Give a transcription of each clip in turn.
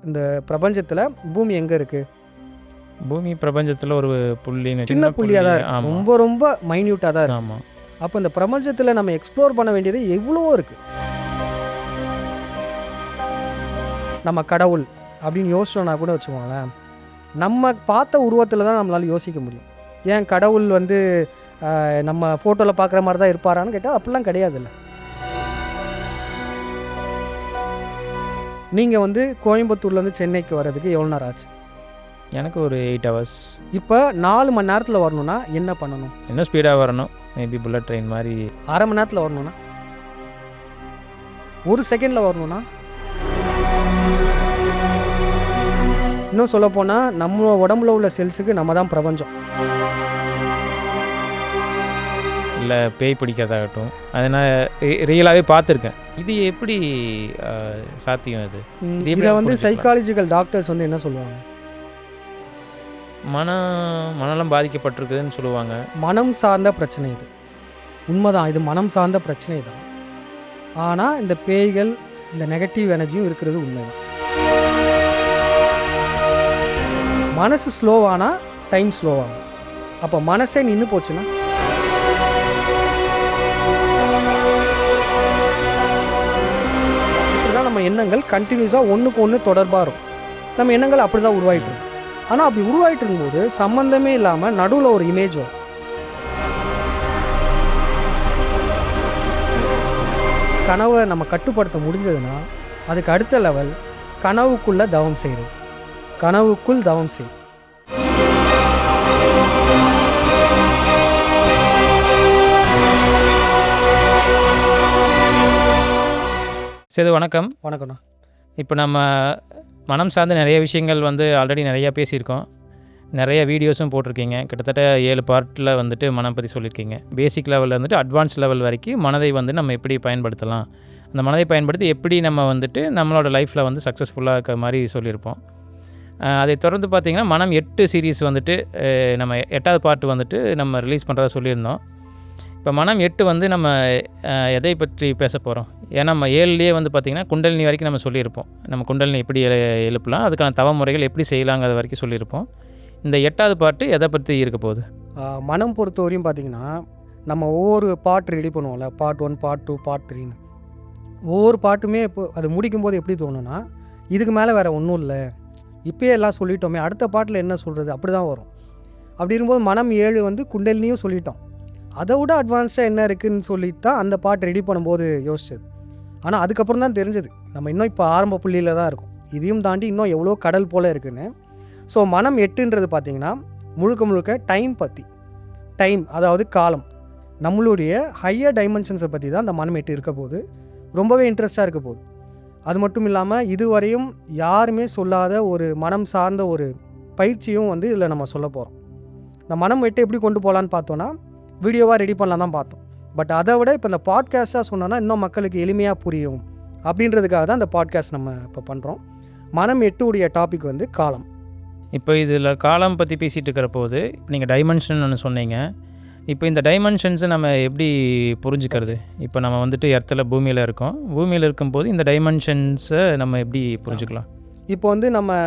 இந்த பிரபஞ்சத்தில் பூமி எங்கே இருக்குது? பூமி பிரபஞ்சத்தில் ஒரு புள்ளி, சின்ன புள்ளியாக தான் இருக்குது. ரொம்ப ரொம்ப மைன்யூட்டாக தான் இருக்குது. ஆமாம். அப்போ இந்த பிரபஞ்சத்தில் நம்ம எக்ஸ்ப்ளோர் பண்ண வேண்டியது எவ்வளவோ இருக்குது. நம்ம கடவுள் அப்படின்னு யோசிச்சோன்னா கூட வச்சுக்கோங்களேன், நம்ம பார்த்த உருவத்தில் தான் நம்மளால் யோசிக்க முடியும். ஏன் கடவுள் வந்து நம்ம ஃபோட்டோவில் பார்க்குற மாதிரி தான் இருப்பாரான்னு கேட்டால் அப்படிலாம் கிடையாதுல்ல. நீங்கள் வந்து கோயம்புத்தூர்லேருந்து சென்னைக்கு வர்றதுக்கு எவ்வளோ நேரம் ஆச்சு? எனக்கு ஒரு 8 hours. இப்போ 4 மணி நேரத்தில் வரணும்னா என்ன பண்ணணும்? இன்னும் ஸ்பீடாக வரணும். மேபி புல்லட் ட்ரெயின் மாதிரி. அரை மணி நேரத்தில் வரணும்னா? ஒரு செகண்டில் வரணும்னா? இன்னும் சொல்லப்போனால் நம்ம உடம்புல உள்ள செல்ஸுக்கு நம்ம தான் பிரபஞ்சம். இல்லை பேய் பிடிக்கிறதாகட்டும், அதை நான் ரியலாகவே பார்த்துருக்கேன். இது எப்படி சாத்தியம்? இதை வந்து சைக்காலஜிக்கல் டாக்டர்ஸ் வந்து என்ன சொல்லுவாங்க? மனநலம் பாதிக்கப்பட்டிருக்குதுன்னு சொல்லுவாங்க. மனம் சார்ந்த பிரச்சனை இது. உண்மைதான், இது மனம் சார்ந்த பிரச்சனை தான். ஆனால் இந்த பேய்கள், இந்த நெகட்டிவ் எனர்ஜியும் இருக்கிறது உண்மைதான். மனசு ஸ்லோவானா டைம் ஸ்லோவாகும். அப்போ மனசே நின்று போச்சுன்னா இப்படிதான் நம்ம எண்ணங்கள் கண்டினியூஸாக ஒன்றுக்கு ஒன்று தொடர்பாக இருக்கும். நம்ம எண்ணங்கள் அப்படி தான் உருவாகிட்டு இருக்கும். ஆனால் அப்படி உருவாகிட்டு இருக்கும்போது சம்மந்தமே இல்லாமல் நடுவில் ஒரு இமேஜ் வரும். கனவை நம்ம கட்டுப்படுத்த முடிஞ்சதுன்னா அதுக்கு அடுத்த லெவல் கனவுக்குள்ளே தவம் செய்கிறது. கனவுக்குள் தவம் செய். சரி, வணக்கம். வணக்கம்ண்ணா. இப்போ நம்ம மனம் சார்ந்த நிறைய விஷயங்கள் வந்து ஆல்ரெடி நிறையா பேசியிருக்கோம். நிறைய வீடியோஸும் போட்டிருக்கீங்க. கிட்டத்தட்ட 7 பார்ட்டில் வந்துட்டு மனம் பற்றி சொல்லியிருக்கீங்க. பேசிக் லெவலில் வந்துட்டு அட்வான்ஸ் லெவல் வரைக்கும் மனதை வந்து நம்ம எப்படி பயன்படுத்தலாம், அந்த மனதை பயன்படுத்தி எப்படி நம்ம வந்துட்டு நம்மளோட லைஃப்பில் வந்து சக்ஸஸ்ஃபுல்லாக இருக்க மாதிரி சொல்லியிருப்போம். அதை தொடர்ந்து பார்த்திங்கன்னா மனம் 8 சீரீஸ் வந்துட்டு நம்ம 8வது பார்ட் வந்துட்டு நம்ம ரிலீஸ் பண்ணுறதா சொல்லியிருந்தோம். இப்போ மனம் 8 வந்து நம்ம எதை பற்றி பேச போகிறோம்? ஏன்னா நம்ம 7லேயே வந்து பார்த்திங்கன்னா குண்டலினி வரைக்கும் நம்ம சொல்லியிருப்போம். நம்ம குண்டலினி எப்படி எழுப்பலாம், அதுக்கான தவ முறைகள் எப்படி செய்யலாங்கிறது வரைக்கும் சொல்லியிருப்போம். இந்த 8வது பார்ட்டு எதை பற்றி இருக்க போகுது? மனம் பொறுத்த வரையும் பார்த்திங்கன்னா நம்ம ஒவ்வொரு பார்ட் ரெடி பண்ணுவோம்ல, பார்ட் 1, பார்ட் 2, பார்ட் 3ன்னு. ஒவ்வொரு பாட்டுமே இப்போ அது முடிக்கும்போது எப்படி தோணுன்னா, இதுக்கு மேலே வேறு ஒன்றும் இல்லை, இப்போயே எல்லாம் சொல்லிட்டோமே, அடுத்த பாட்டில் என்ன சொல்கிறது, அப்படி தான் வரும். அப்படி இருக்கும்போது மனம் 7 வந்து குண்டலினியும் சொல்லிட்டோம். அதை விட அட்வான்ஸ்டாக என்ன இருக்குதுன்னு சொல்லித்தான் அந்த பாட்டு ரெடி பண்ணும்போது யோசிச்சது. ஆனால் அதுக்கப்புறம் தான் தெரிஞ்சது நம்ம இன்னும் இப்போ ஆரம்ப புள்ளியில் தான் இருக்கும். இதையும் தாண்டி இன்னும் எவ்வளோ கடல் போல் இருக்குதுன்னு. ஸோ மனம் 8ன்றது பார்த்திங்கன்னா முழுக்க முழுக்க டைம் பற்றி, டைம் அதாவது காலம், நம்மளுடைய ஹையர் டைமென்ஷன்ஸை பற்றி தான் அந்த மனம் 8 இருக்க போது. ரொம்பவே இன்ட்ரெஸ்டாக இருக்க போகுது. அது மட்டும் இல்லாமல் இதுவரையும் யாருமே சொல்லாத ஒரு மனம் சார்ந்த ஒரு பயிற்சியும் வந்து இதில் நம்ம சொல்ல போகிறோம். இந்த மனம் 8 எப்படி கொண்டு போகலான்னு பார்த்தோன்னா வீடியோவாக ரெடி பண்ணலாம் தான் பார்த்தோம். பட் அதை விட இப்போ இந்த பாட்காஸ்ட்டாக சொன்னோன்னா இன்னும் மக்களுக்கு எளிமையாக புரியும் அப்படின்றதுக்காக தான் இந்த பாட்காஸ்ட் நம்ம இப்போ பண்ணுறோம். மனம் 8 உடைய டாபிக் வந்து காலம். இப்போ இதில் காலம் பற்றி பேசிகிட்டு இருக்கிற போது இப்போ நீங்கள் டைமென்ஷன் ஒன்று சொன்னீங்க. இப்போ இந்த டைமென்ஷன்ஸை நம்ம எப்படி புரிஞ்சுக்கிறது? இப்போ நம்ம வந்துட்டு எர்த்தில் பூமியில் இருக்கோம். பூமியில் இருக்கும்போது இந்த டைமென்ஷன்ஸை நம்ம எப்படி புரிஞ்சுக்கலாம்? இப்போ வந்து நம்ம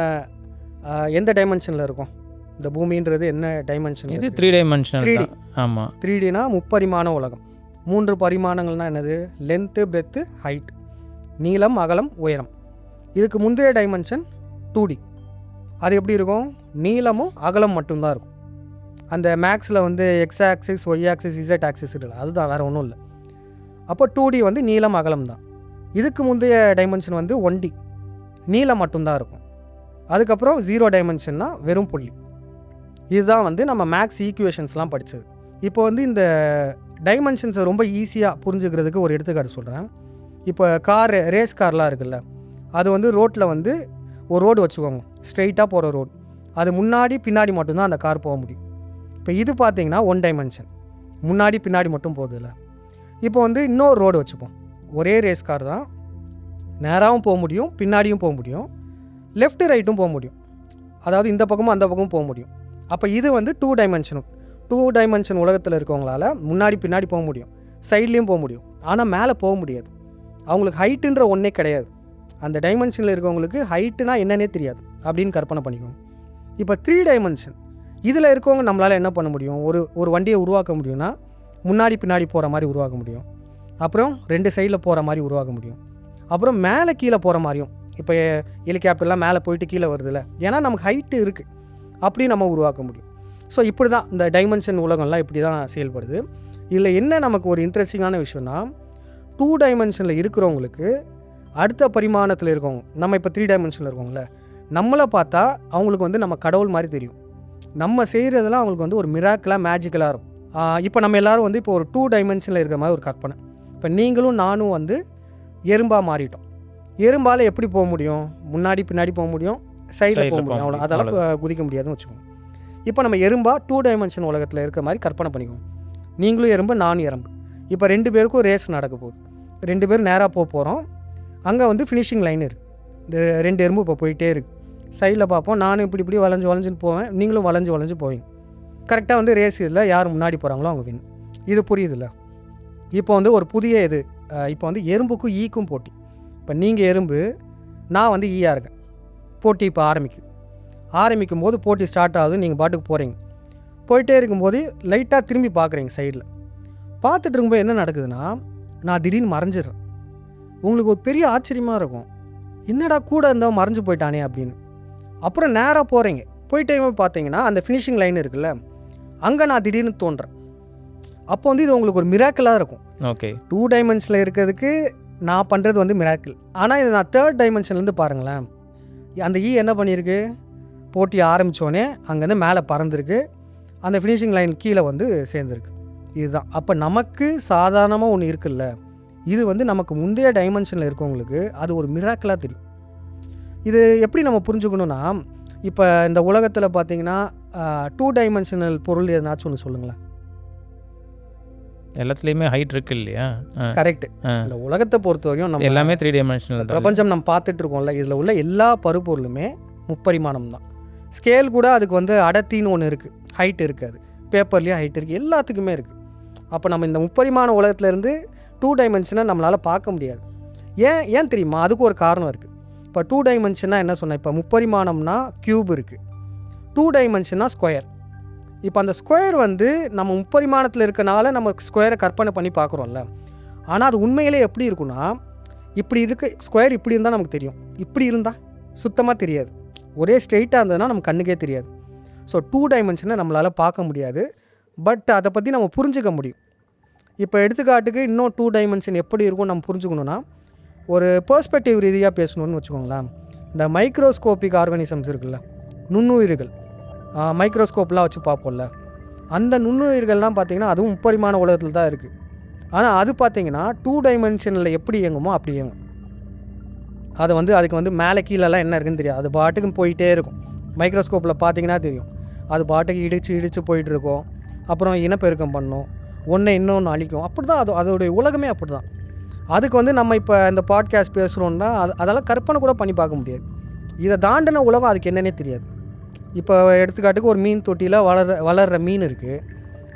எந்த டைமென்ஷனில் இருக்கோம்? இந்த பூமின்றது என்ன டைமென்ஷன்? இது 3 டைமென்ஷனல். 3D. ஆமாம், 3Dனா முப்பரிமாண உலகம். 3 பரிமாணங்கள்னால் என்னது? லென்த்து, பிரெத்து, ஹைட், நீளம், அகலம், உயரம். இதுக்கு முந்தைய டைமென்ஷன் 2D. அது எப்படி இருக்கும்? நீளமும் அகலம் மட்டும்தான் இருக்கும். அந்த மேக்ஸில் வந்து x axis, y axis, z axis இல்லை, அதுதான், வேறு ஒன்றும் இல்லை. அப்போ 2D வந்து நீளம் அகலம் தான். இதுக்கு முந்தைய டைமென்ஷன் வந்து 1D, நீளம் மட்டும்தான் இருக்கும். அதுக்கப்புறம் 0 டைமென்ஷன்னா வெறும் புள்ளி. இதுதான் வந்து நம்ம மேக்ஸ் ஈக்குவேஷன்ஸ்லாம் படித்தது. இப்போ வந்து இந்த டைமென்ஷன்ஸை ரொம்ப ஈஸியாக புரிஞ்சுக்கிறதுக்கு ஒரு எடுத்துக்காட்டு சொல்கிறேன். இப்போ ரேஸ் கார்லாம் இருக்குல்ல, அது வந்து ரோட்டில் வந்து ஒரு ரோடு வச்சுக்கோங்க, ஸ்ட்ரெயிட்டாக போகிற ரோடு. அது முன்னாடி பின்னாடி மட்டும்தான் அந்த கார் போக முடியும். இப்போ இது பார்த்திங்கன்னா 1 டைமென்ஷன், முன்னாடி பின்னாடி மட்டும் போகுதுல்ல. இப்போ வந்து இன்னொரு ரோடு வச்சுப்போம், ஒரே ரேஸ் கார் தான், நேராகவும் போக முடியும், பின்னாடியும் போக முடியும், லெஃப்ட் ரைட்டும் போக முடியும், அதாவது இந்த பக்கமும் அந்த பக்கமும் போக முடியும். அப்போ இது வந்து 2 டைமென்ஷன் உலகத்தில் இருக்கவங்களால முன்னாடி பின்னாடி போக முடியும், சைட்லேயும் போக முடியும். ஆனால் மேலே போக முடியாது. அவங்களுக்கு ஹைட்டுன்ற ஒன்றே கிடையாது. அந்த டைமென்ஷனில் இருக்கவங்களுக்கு ஹைட்டுனா என்னன்னே தெரியாது அப்படின்னு கற்பனை பண்ணிக்கோங்க. இப்போ 3 டைமென்ஷன் இதில் இருக்கவங்க நம்மளால் என்ன பண்ண முடியும், ஒரு வண்டியை உருவாக்க முடியும்னா முன்னாடி பின்னாடி போகிற மாதிரி உருவாக்க முடியும், அப்புறம் 2 சைடில் போகிற மாதிரி உருவாக்க முடியும், அப்புறம் மேலே கீழே போகிற மாதிரியும். இப்போ ஹெலிகாப்டர்லாம் மேலே போயிட்டு கீழே வருதுல்ல, ஏன்னா நமக்கு ஹைட்டு இருக்குது, அப்படி நம்ம உருவாக்க முடியும். ஸோ இப்படி தான் இந்த டைமென்ஷன் உலகம்லாம் இப்படி தான் செயல்படுது. இதில் என்ன நமக்கு ஒரு இன்ட்ரெஸ்டிங்கான விஷயம்னா 2 டைமென்ஷனில் இருக்கிறவங்களுக்கு அடுத்த பரிமாணத்தில் இருக்கவங்க, நம்ம இப்போ 3 டைமென்ஷனில் இருக்கோங்கள, நம்மளை பார்த்தா அவங்களுக்கு வந்து நம்ம கடவுள் மாதிரி தெரியும். நம்ம செய்கிறதெல்லாம் அவங்களுக்கு வந்து ஒரு மிராக்கிளாக மேஜிக்கலாக இருக்கும். இப்போ நம்ம எல்லோரும் வந்து இப்போ ஒரு 2 டைமென்ஷனில் இருக்கிற மாதிரி ஒரு கற்பனை. இப்போ நீங்களும் நானும் வந்து எறும்பாக மாறிட்டோம். எறும்பால் எப்படி போக முடியும், முன்னாடி பின்னாடி போக முடியும், சைடில் போக முடியும், அவ்வளோ அதெல்லாம் குதிக்க முடியாதுன்னு வச்சுக்கோங்க. இப்போ நம்ம எறும்பா 2 டைமென்ஷன் உலகத்தில் இருக்கிற மாதிரி கற்பனை பண்ணிக்கோங்க. நீங்களும் எறும்பு, நானும் எறும்பு. இப்போ 2 பேருக்கும் ரேஸ் நடக்க போகுது. 2 பேரும் நேராக போகிறோம். அங்கே வந்து ஃபினிஷிங் லைன் இருக்குது. இந்த 2 எறும்பு இப்போ போயிட்டே இருக்குது. சைடில் பார்ப்போம், நானும் இப்படி வளைஞ்சுன்னு போவேன், நீங்களும் வளைஞ்சு போவீங்க. கரெக்டாக வந்து ரேஸ் இதில் யார் முன்னாடி போகிறாங்களோ அவங்க வின். இது புரியுதுல்ல? இப்போ வந்து ஒரு புதிய இது, இப்போ வந்து எறும்புக்கும் ஈக்கும் போட்டி. இப்போ நீங்கள் எறும்பு, நான் வந்து ஈயாக இருக்கேன். போட்டி இப்போ ஆரம்பிக்கும் போது போட்டி ஸ்டார்ட் ஆகுது. நீங்கள் பாட்டுக்கு போகிறீங்க. போயிட்டே இருக்கும்போது லைட்டாக திரும்பி பார்க்குறீங்க. சைடில் பார்த்துட்டு இருக்கும்போது என்ன நடக்குதுன்னா, நான் திடீர்னு மறைஞ்சிடுறேன். உங்களுக்கு ஒரு பெரிய ஆச்சரியமாக இருக்கும், என்னடா கூட இருந்தவன் மறைஞ்சு போயிட்டானே அப்படின்னு. அப்புறம் நேராக போகிறீங்க. போயிட்டே பார்த்தீங்கன்னா அந்த ஃபினிஷிங் லைன் இருக்குல்ல, அங்கே நான் திடீர்னு தோன்றேன். அப்போ வந்து இது உங்களுக்கு ஒரு மிராக்கிளாக இருக்கும். ஓகே, 2 டைமென்ஷனில் இருக்கிறதுக்கு நான் பண்ணுறது வந்து மிராக்கிள். ஆனால் இது நான் 3rd டைமென்ஷன்லேருந்து பாருங்களேன், அந்த என்ன பண்ணியிருக்கு, போட்டி ஆரம்பித்தோடனே அங்கேருந்து மேலே பறந்துருக்கு, அந்த ஃபினிஷிங் லைன் கீழே வந்து சேர்ந்துருக்கு. இதுதான். அப்போ நமக்கு சாதாரணமாக ஒன்று இருக்குல்ல, இது வந்து நமக்கு முந்தைய டைமென்ஷனில் இருக்கவங்களுக்கு அது ஒரு மிராக்கிளாக தெரியும். இது எப்படி நம்ம புரிஞ்சுக்கணுன்னா, இப்போ இந்த உலகத்தில் பார்த்தீங்கன்னா 2 டைமென்ஷனல் பொருள் எதனாச்சும் ஒன்று சொல்லுங்களேன். எல்லாத்துலேயுமே ஹைட் இருக்கு இல்லையா? கரெக்ட். இந்த உலகத்தை பொறுத்த வரையும் நம்ம எல்லாமே 3 டைமென்ஷனல் பிரபஞ்சம் நம்ம பார்த்துட்டு இருக்கோம்ல, இதில் உள்ள எல்லா பருப்பொருளுமே முப்பரிமாணம் தான். ஸ்கேல் கூட அதுக்கு வந்து அடர்த்தின்னு ஒன்று இருக்குது, ஹைட் இருக்காது. பேப்பர்லேயே ஹைட் இருக்குது, எல்லாத்துக்குமே இருக்குது. அப்போ நம்ம இந்த முப்பரிமாண உலகத்துலேருந்து 2 டைமென்ஷனை நம்மளால் பார்க்க முடியாது. ஏன் தெரியுமா? அதுக்கு ஒரு காரணம் இருக்குது. இப்போ 2 டைமென்ஷனாக என்ன சொன்னேன், இப்போ முப்பரிமாணம்னா க்யூப் இருக்குது, 2 டைமென்ஷனாக ஸ்கொயர். இப்போ அந்த ஸ்கொயர் வந்து நம்ம முப்பரிமாணத்தில் இருக்கனால நம்ம ஸ்கொயரை கற்பனை பண்ணி பார்க்குறோம்ல, ஆனால் அது உண்மையிலே எப்படி இருக்குன்னா, இப்படி இருக்குது ஸ்கொயர், இப்படி இருந்தால் நமக்கு தெரியும், இப்படி இருந்தால் சுத்தமாக தெரியாது. ஒரே ஸ்ட்ரெயிட்டாக இருந்ததுன்னா நம்ம கண்ணுக்கே தெரியாது. ஸோ 2 டைமென்ஷனை நம்மளால் பார்க்க முடியாது, பட் அதை பற்றி நம்ம புரிஞ்சுக்க முடியும். இப்போ எடுத்துக்காட்டுக்கு இன்னும் 2 டைமென்ஷன் எப்படி இருக்கும் நம்ம புரிஞ்சுக்கணுன்னா, ஒரு பெர்ஸ்பெக்டிவ் ரீதியாக பேசணுன்னு வச்சுக்கோங்களேன். இந்த மைக்ரோஸ்கோபிக் ஆர்கானிசம்ஸ் இருக்குல்ல, நுண்ணுயிர்கள், மைக்ரோஸ்கோப்லாம் வச்சு பார்ப்போம்ல, அந்த நுண்ணுயிர்கள்லாம் பார்த்திங்கன்னா அதுவும் முப்பரிமாண உலகத்தில் தான் இருக்குது. ஆனால் அது பார்த்திங்கன்னா 2 டைமென்ஷனில் எப்படி இயங்குமோ அப்படி இயங்கும். அது வந்து அதுக்கு வந்து மேலே கீழெல்லாம் என்ன இருக்குன்னு தெரியாது, அது பாட்டுக்கு போயிட்டே இருக்கும். மைக்ரோஸ்கோப்பில் பார்த்திங்கன்னா தெரியும், அது பாட்டுக்கு இடித்து போயிட்டுருக்கோம். அப்புறம் இனப்பெருக்கம் பண்ணும், ஒன்றை இன்னொன்று அழிக்கும். அப்படி தான் அதோடைய உலகமே அப்படி தான். அதுக்கு வந்து நம்ம இப்போ இந்த பாட்காஸ்ட் பேசுகிறோன்னா அதெல்லாம் கற்பனை கூட பண்ணி பார்க்க முடியாது. இதை தாண்டின உலகம் அதுக்கு என்னன்னே தெரியாது. இப்போ எடுத்துக்காட்டுக்கு ஒரு மீன் தொட்டியில் வளர்கிற மீன் இருக்குது,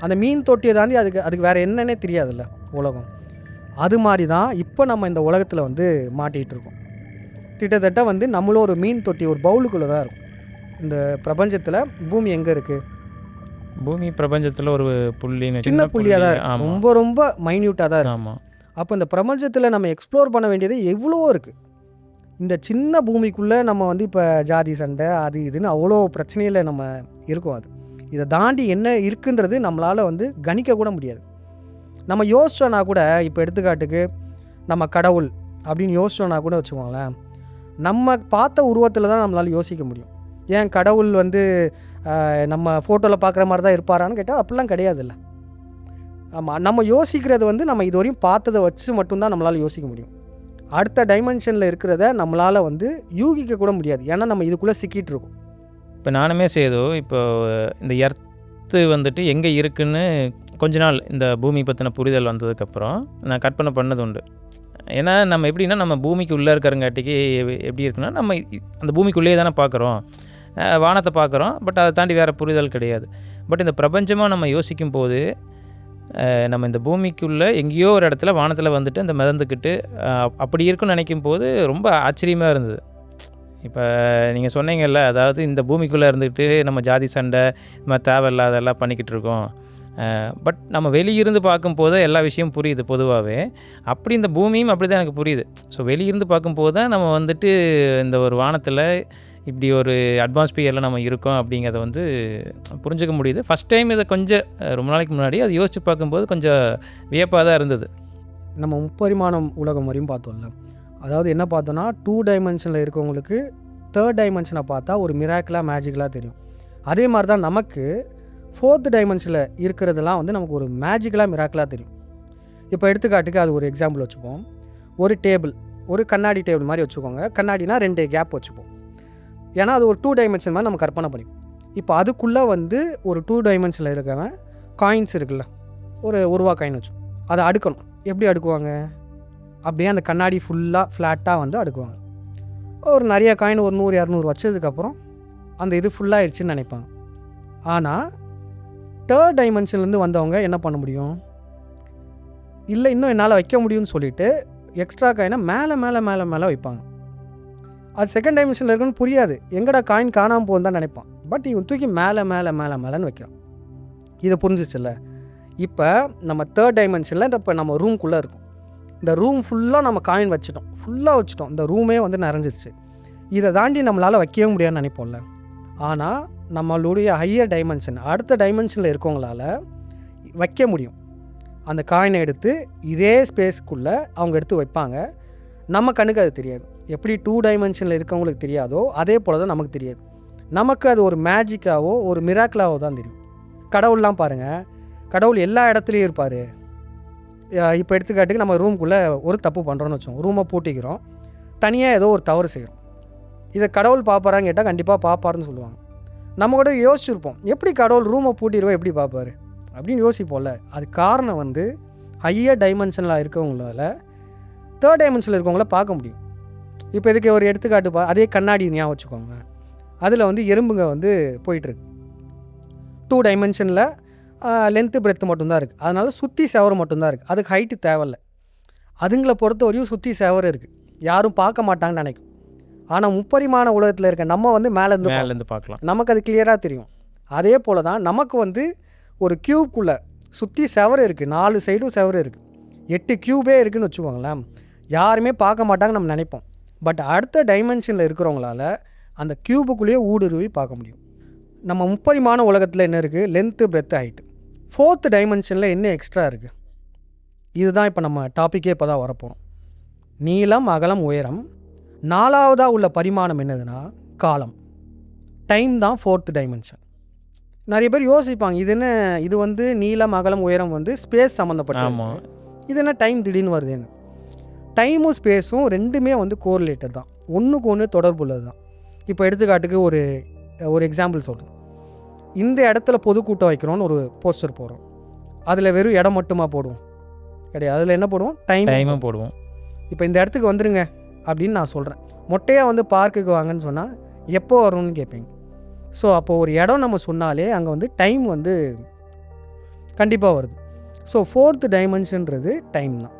அந்த மீன் தொட்டியை தாண்டி அதுக்கு வேறு என்னன்னே தெரியாதுல்ல உலகம். அது மாதிரி தான் இப்போ நம்ம இந்த உலகத்தில் வந்து மாட்டிகிட்டு இருக்கோம். கிட்டத்தட்ட வந்து நம்மளும் ஒரு மீன் தொட்டி, ஒரு பவுலுக்குள்ளே தான் இருக்கும். இந்த பிரபஞ்சத்தில் பூமி எங்கே இருக்குது? பூமி பிரபஞ்சத்தில் ஒரு புள்ளி, சின்ன புள்ளியாக தான் இருக்குது, ரொம்ப ரொம்ப மைன்யூட்டாக தான் இருக்குது. ஆமாம். அப்போ இந்த பிரபஞ்சத்தில் நம்ம எக்ஸ்ப்ளோர் பண்ண வேண்டியது எவ்வளோ இருக்குது. இந்த சின்ன பூமிக்குள்ளே நம்ம வந்து இப்போ ஜாதி சண்டை அது இதுன்னு அவ்வளோ பிரச்சனையில் நம்ம இருக்கோம். இதை தாண்டி என்ன இருக்குன்றது நம்மளால் வந்து கணிக்க கூட முடியாது. நம்ம யோசிச்சோன்னா கூட, இப்போ எடுத்துக்காட்டுக்கு நம்ம கடவுள் அப்படின்னு யோசிச்சோன்னா கூட வச்சுக்கோங்களேன், நம்ம பார்த்த உருவத்தில் தான் நம்மளால் யோசிக்க முடியும். ஏன் கடவுள் வந்து நம்ம ஃபோட்டோவில் பார்க்குற மாதிரி தான் இருப்பாரான்னு கேட்டால் அப்படிலாம் கிடையாதுல்ல. ஆமாம், நம்ம யோசிக்கிறது வந்து நம்ம இது வரையும் பார்த்ததை வச்சு மட்டும்தான் நம்மளால் யோசிக்க முடியும். அடுத்த டைமென்ஷனில் இருக்கிறத நம்மளால் வந்து யூகிக்க கூட முடியாது, ஏன்னா நம்ம இதுக்குள்ளே சிக்கிட்டு இருக்கோம். இப்போ நானுமே சேது, இப்போ இந்த எர்த்து வந்துட்டு எங்கே இருக்குன்னு கொஞ்ச நாள் இந்த பூமி பற்றின புரிதல் வந்ததுக்கப்புறம் நான் கற்பனை பண்ணது உண்டு. ஏன்னா நம்ம எப்படின்னா, நம்ம பூமிக்கு உள்ளே இருக்கிறங்காட்டிக்கு எப்படி இருக்குன்னா, நம்ம அந்த பூமிக்குள்ளேயே தானே பார்க்குறோம், வானத்தை பார்க்குறோம், பட் அதை தாண்டி வேறு புரிதல் கிடையாது. பட் இந்த பிரபஞ்சமாக நம்ம யோசிக்கும் போது நம்ம இந்த பூமிக்குள்ளே எங்கேயோ ஒரு இடத்துல வானத்தில் வந்துட்டு அந்த மிதந்துக்கிட்டு அப்படி இருக்குன்னு நினைக்கும் போது ரொம்ப ஆச்சரியமாக இருந்தது. இப்போ நீங்கள் சொன்னீங்கல்ல, அதாவது இந்த பூமிக்குள்ளே இருந்துக்கிட்டு நம்ம ஜாதி சண்டை இது மாதிரி தேவையில்லாதெல்லாம் பண்ணிக்கிட்டு இருக்கோம். பட் நம்ம வெளியிருந்து பார்க்கும்போது எல்லா விஷயமும் புரியுது பொதுவாகவே. அப்படி இந்த பூமியும் அப்படி தான் எனக்கு புரியுது. ஸோ வெளியிருந்து பார்க்கும்போது தான் நம்ம வந்துட்டு இந்த ஒரு வானத்தில் இப்படி ஒரு அட்மாஸ்பியரில் நம்ம இருக்கோம் அப்படிங்கிறத வந்து புரிஞ்சுக்க முடியுது. ஃபஸ்ட் டைம் இதை கொஞ்சம் ரொம்ப நாளைக்கு முன்னாடி அதை யோசித்து பார்க்கும்போது கொஞ்சம் வியப்பாக தான் இருந்தது. நம்ம முப்பரிமாணம் உலகம் வரையும் பார்த்தோம்ல, அதாவது என்ன பார்த்தோன்னா 2 டைமென்ஷனில் இருக்கவங்களுக்கு 3rd டைமென்ஷனை பார்த்தா ஒரு மிராக்கிளாக மேஜிக்கலாக தெரியும். அதே மாதிரி தான் நமக்கு 4th டைமென்ஷனில் இருக்கிறதெல்லாம் வந்து நமக்கு ஒரு மேஜிக்கலாக மிராக்கிளாக தெரியும். இப்போ எடுத்துக்காட்டுக்கு அது ஒரு எக்ஸாம்பிள் வச்சுப்போம். ஒரு டேபிள், ஒரு கண்ணாடி டேபிள் மாதிரி வச்சுக்கோங்க. கண்ணாடினா 2 கேப் வச்சுப்போம். ஏன்னா அது ஒரு 2 டைமென்ஷன் மாதிரி நம்ம கற்பனை பண்ணிப்போம். இப்போ அதுக்குள்ளே வந்து ஒரு 2 டைமென்ஷனில் இருக்கவன் காயின்ஸ் இருக்குல்ல, ஒரு ரூபா காயின் வச்சு அதை அடுக்கணும். எப்படி அடுக்குவாங்க? அப்படியே அந்த கண்ணாடி ஃபுல்லாக ஃப்ளாட்டாக வந்து அடுக்குவாங்க. ஒரு நிறைய காயின் ஒரு 100 200 வச்சதுக்கப்புறம் அந்த இது ஃபுல்லாகிடுச்சின்னு நினைப்பாங்க. ஆனால் 3rd டைமென்ஷன்லேருந்து வந்தவங்க என்ன பண்ண முடியும்? இல்லை இன்னும் என்னால் வைக்க முடியும்னு சொல்லிட்டு எக்ஸ்ட்ரா காயினை மேலே மேலே மேலே மேலே வைப்பாங்க. அது 2nd டைமென்ஷனில் இருக்குன்னு புரியாது. எங்கடா காயின் காணாமல் போகுன்னு தான் நினைப்பான். பட் இவன் தூக்கி மேலே மேலே மேலே மேலேன்னு வைக்கிறான். இதை புரிஞ்சிச்சுல்ல? இப்போ நம்ம 3rd டைமென்ஷனில் இப்போ நம்ம ரூம்குள்ளே இருக்கும். இந்த ரூம் ஃபுல்லாக நம்ம காயின் வச்சுட்டோம், ஃபுல்லாக வச்சுட்டோம். இந்த ரூமே வந்து நிறைஞ்சிருச்சு. இதை தாண்டி நம்மளால் வைக்கவே முடியாதுன்னு நினைப்போம்ல. ஆனால் நம்மளுடைய ஹையர் டைமென்ஷன், அடுத்த டைமென்ஷனில் இருக்கவங்களால வைக்க முடியும். அந்த காயினை எடுத்து இதே ஸ்பேஸ்க்குள்ளே அவங்க எடுத்து வைப்பாங்க. நம்ம கண்ணுக்கு அது தெரியாது. எப்படி 2 டைமென்ஷனில் இருக்கவங்களுக்கு தெரியாதோ அதே போல் தான் நமக்கு தெரியாது. நமக்கு அது ஒரு மேஜிக்காவோ ஒரு மிராக்கிளாவோ தான் தெரியும். கடவுள்லாம் பாருங்கள், கடவுள் எல்லா இடத்துலையும் இருப்பார். இப்போ எடுத்துக்காட்டுக்கு நம்ம ரூம்குள்ளே ஒரு தப்பு பண்ணுறோன்னு வச்சோம், ரூமை பூட்டிக்கிறோம், தனியாக ஏதோ ஒரு தவறு செய்கிறோம். இதை கடவுள் பார்ப்பாரான்னு கேட்டால் கண்டிப்பாக பார்ப்பாருன்னு சொல்லுவாங்க. நம்ம கூட யோசிச்சுருப்போம், எப்படி கடவுள் ரூமை பூட்டிடுவோம் எப்படி பார்ப்பார் அப்படின்னு யோசிப்போம்ல. அது காரணம் வந்து ஹையர் டைமென்ஷனில் இருக்கவங்களால 3rd டைமென்ஷனில் இருக்கவங்கள பார்க்க முடியும். இப்போ இதுக்கு ஒரு எடுத்துக்காட்டு அதே கண்ணாடி ஞாபகம் வச்சுக்கோங்க. அதில் வந்து எறும்புங்க வந்து போயிட்டுருக்கு. 2 டைமென்ஷனில் லென்த்து பிரெத்து மட்டும்தான் இருக்குது. அதனால் சுற்றி சேவரம் மட்டும்தான் இருக்குது. அதுக்கு ஹைட்டு தேவையில்லை. அதுங்களை பொறுத்த வரையும் சுற்றி சேவரம் இருக்குது, யாரும் பார்க்க மாட்டாங்கன்னு நினைக்கும். ஆனால் முப்பரிமாண உலகத்தில் இருக்க நம்ம வந்து மேலேருந்து பார்க்கலாம். நமக்கு அது கிளியராக தெரியும். அதே போல் தான் நமக்கு வந்து ஒரு க்யூப்குள்ளே சுற்றி செவரு இருக்குது, 4 சைடும் செவரு இருக்குது, 8 க்யூபே இருக்குதுன்னு வச்சுக்கோங்களேன். யாருமே பார்க்க மாட்டாங்க நம்ம நினைப்போம். பட் அடுத்த டைமென்ஷனில் இருக்கிறவங்களால அந்த க்யூபுக்குள்ளேயே ஊடுருவி பார்க்க முடியும். நம்ம முப்பரிமாண உலகத்தில் என்ன இருக்குது? Length breadth height. 4th டைமென்ஷனில் என்ன எக்ஸ்ட்ரா இருக்குது? இதுதான் இப்போ நம்ம டாப்பிக்கே இப்போ தான் வரப்போகிறோம். நீளம் அகலம் உயரம். 4வதாக உள்ள பரிமாணம் என்னதுன்னா காலம், டைம் தான் 4th டைமென்ஷன். நிறைய பேர் யோசிப்பாங்க, இது என்ன, இது வந்து நீளம் அகலம் உயரம் வந்து ஸ்பேஸ் சம்மந்தப்பட்ட, இது என்ன டைம் திடீர்னு வருதுன்னு. டைமும் ஸ்பேஸும் ரெண்டுமே வந்து கோரிலேட்டட் தான், ஒன்றுக்கு ஒன்று தொடர்புள்ளது தான். இப்போ எடுத்துக்காட்டுக்கு ஒரு எக்ஸாம்பிள் சொல்கிறேன். இந்த இடத்துல பொதுக்கூட்டம் வைக்கிறோன்னு ஒரு போஸ்டர் போடுறோம். அதில் வெறும் இடம் மட்டுமா போடுவோம்? கிடையாது. அதில் என்ன போடுவோம்? டைமும் போடுவோம். இப்போ இந்த இடத்துக்கு வந்துடுங்க அப்படின்னு நான் சொல்கிறேன். மொட்டையாக வந்து பார்க்குக்கு வாங்கன்னு சொன்னால் எப்போ வரணும்னு கேட்பீங்க. ஸோ அப்போ ஒரு இடம் நம்ம சொன்னாலே அங்கே வந்து டைம் வந்து கண்டிப்பாக வருது. ஸோ 4th டைமென்ஷன்றது டைம் தான்.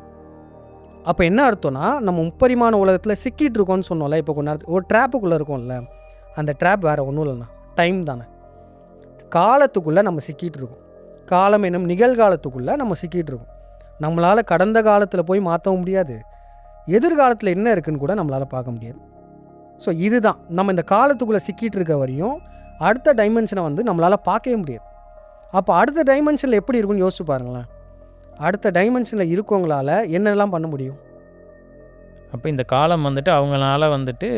அப்போ என்ன அர்த்தம்னா, நம்ம முப்பரிமாண உலகத்தில் சிக்கிட்டு இருக்கோம்னு சொன்னோம்ல. இப்போ கொஞ்ச நேரத்துக்கு ஒரு ட்ராப்புக்குள்ளே இருக்கோம்ல, அந்த ட்ராப் வேறு ஒன்றும் இல்லைண்ணா, டைம் தானே. காலத்துக்குள்ளே நம்ம சிக்கிட்டு இருக்கோம். காலம் என்னும் நிகழ்காலத்துக்குள்ளே நம்ம சிக்கிட்டு இருக்கோம். நம்மளால் கடந்த காலத்தில் போய் மாற்றவும் முடியாது, எதிர்காலத்தில் என்ன இருக்குதுன்னு கூட நம்மளால் பார்க்க முடியாது. ஸோ இதுதான் நம்ம இந்த காலத்துக்குள்ளே சிக்கிட்டு இருக்க வரையும் அடுத்த டைமென்ஷனை வந்து நம்மளால் பார்க்கவே முடியாது. அப்போ அடுத்த டைமென்ஷனில் எப்படி இருக்குன்னு யோசிச்சு பாருங்களேன். அடுத்த டைமென்ஷனில் இருக்கவங்களால என்னெல்லாம் பண்ண முடியும்? அப்போ இந்த காலம் வந்துட்டு அவங்களால வந்துட்டு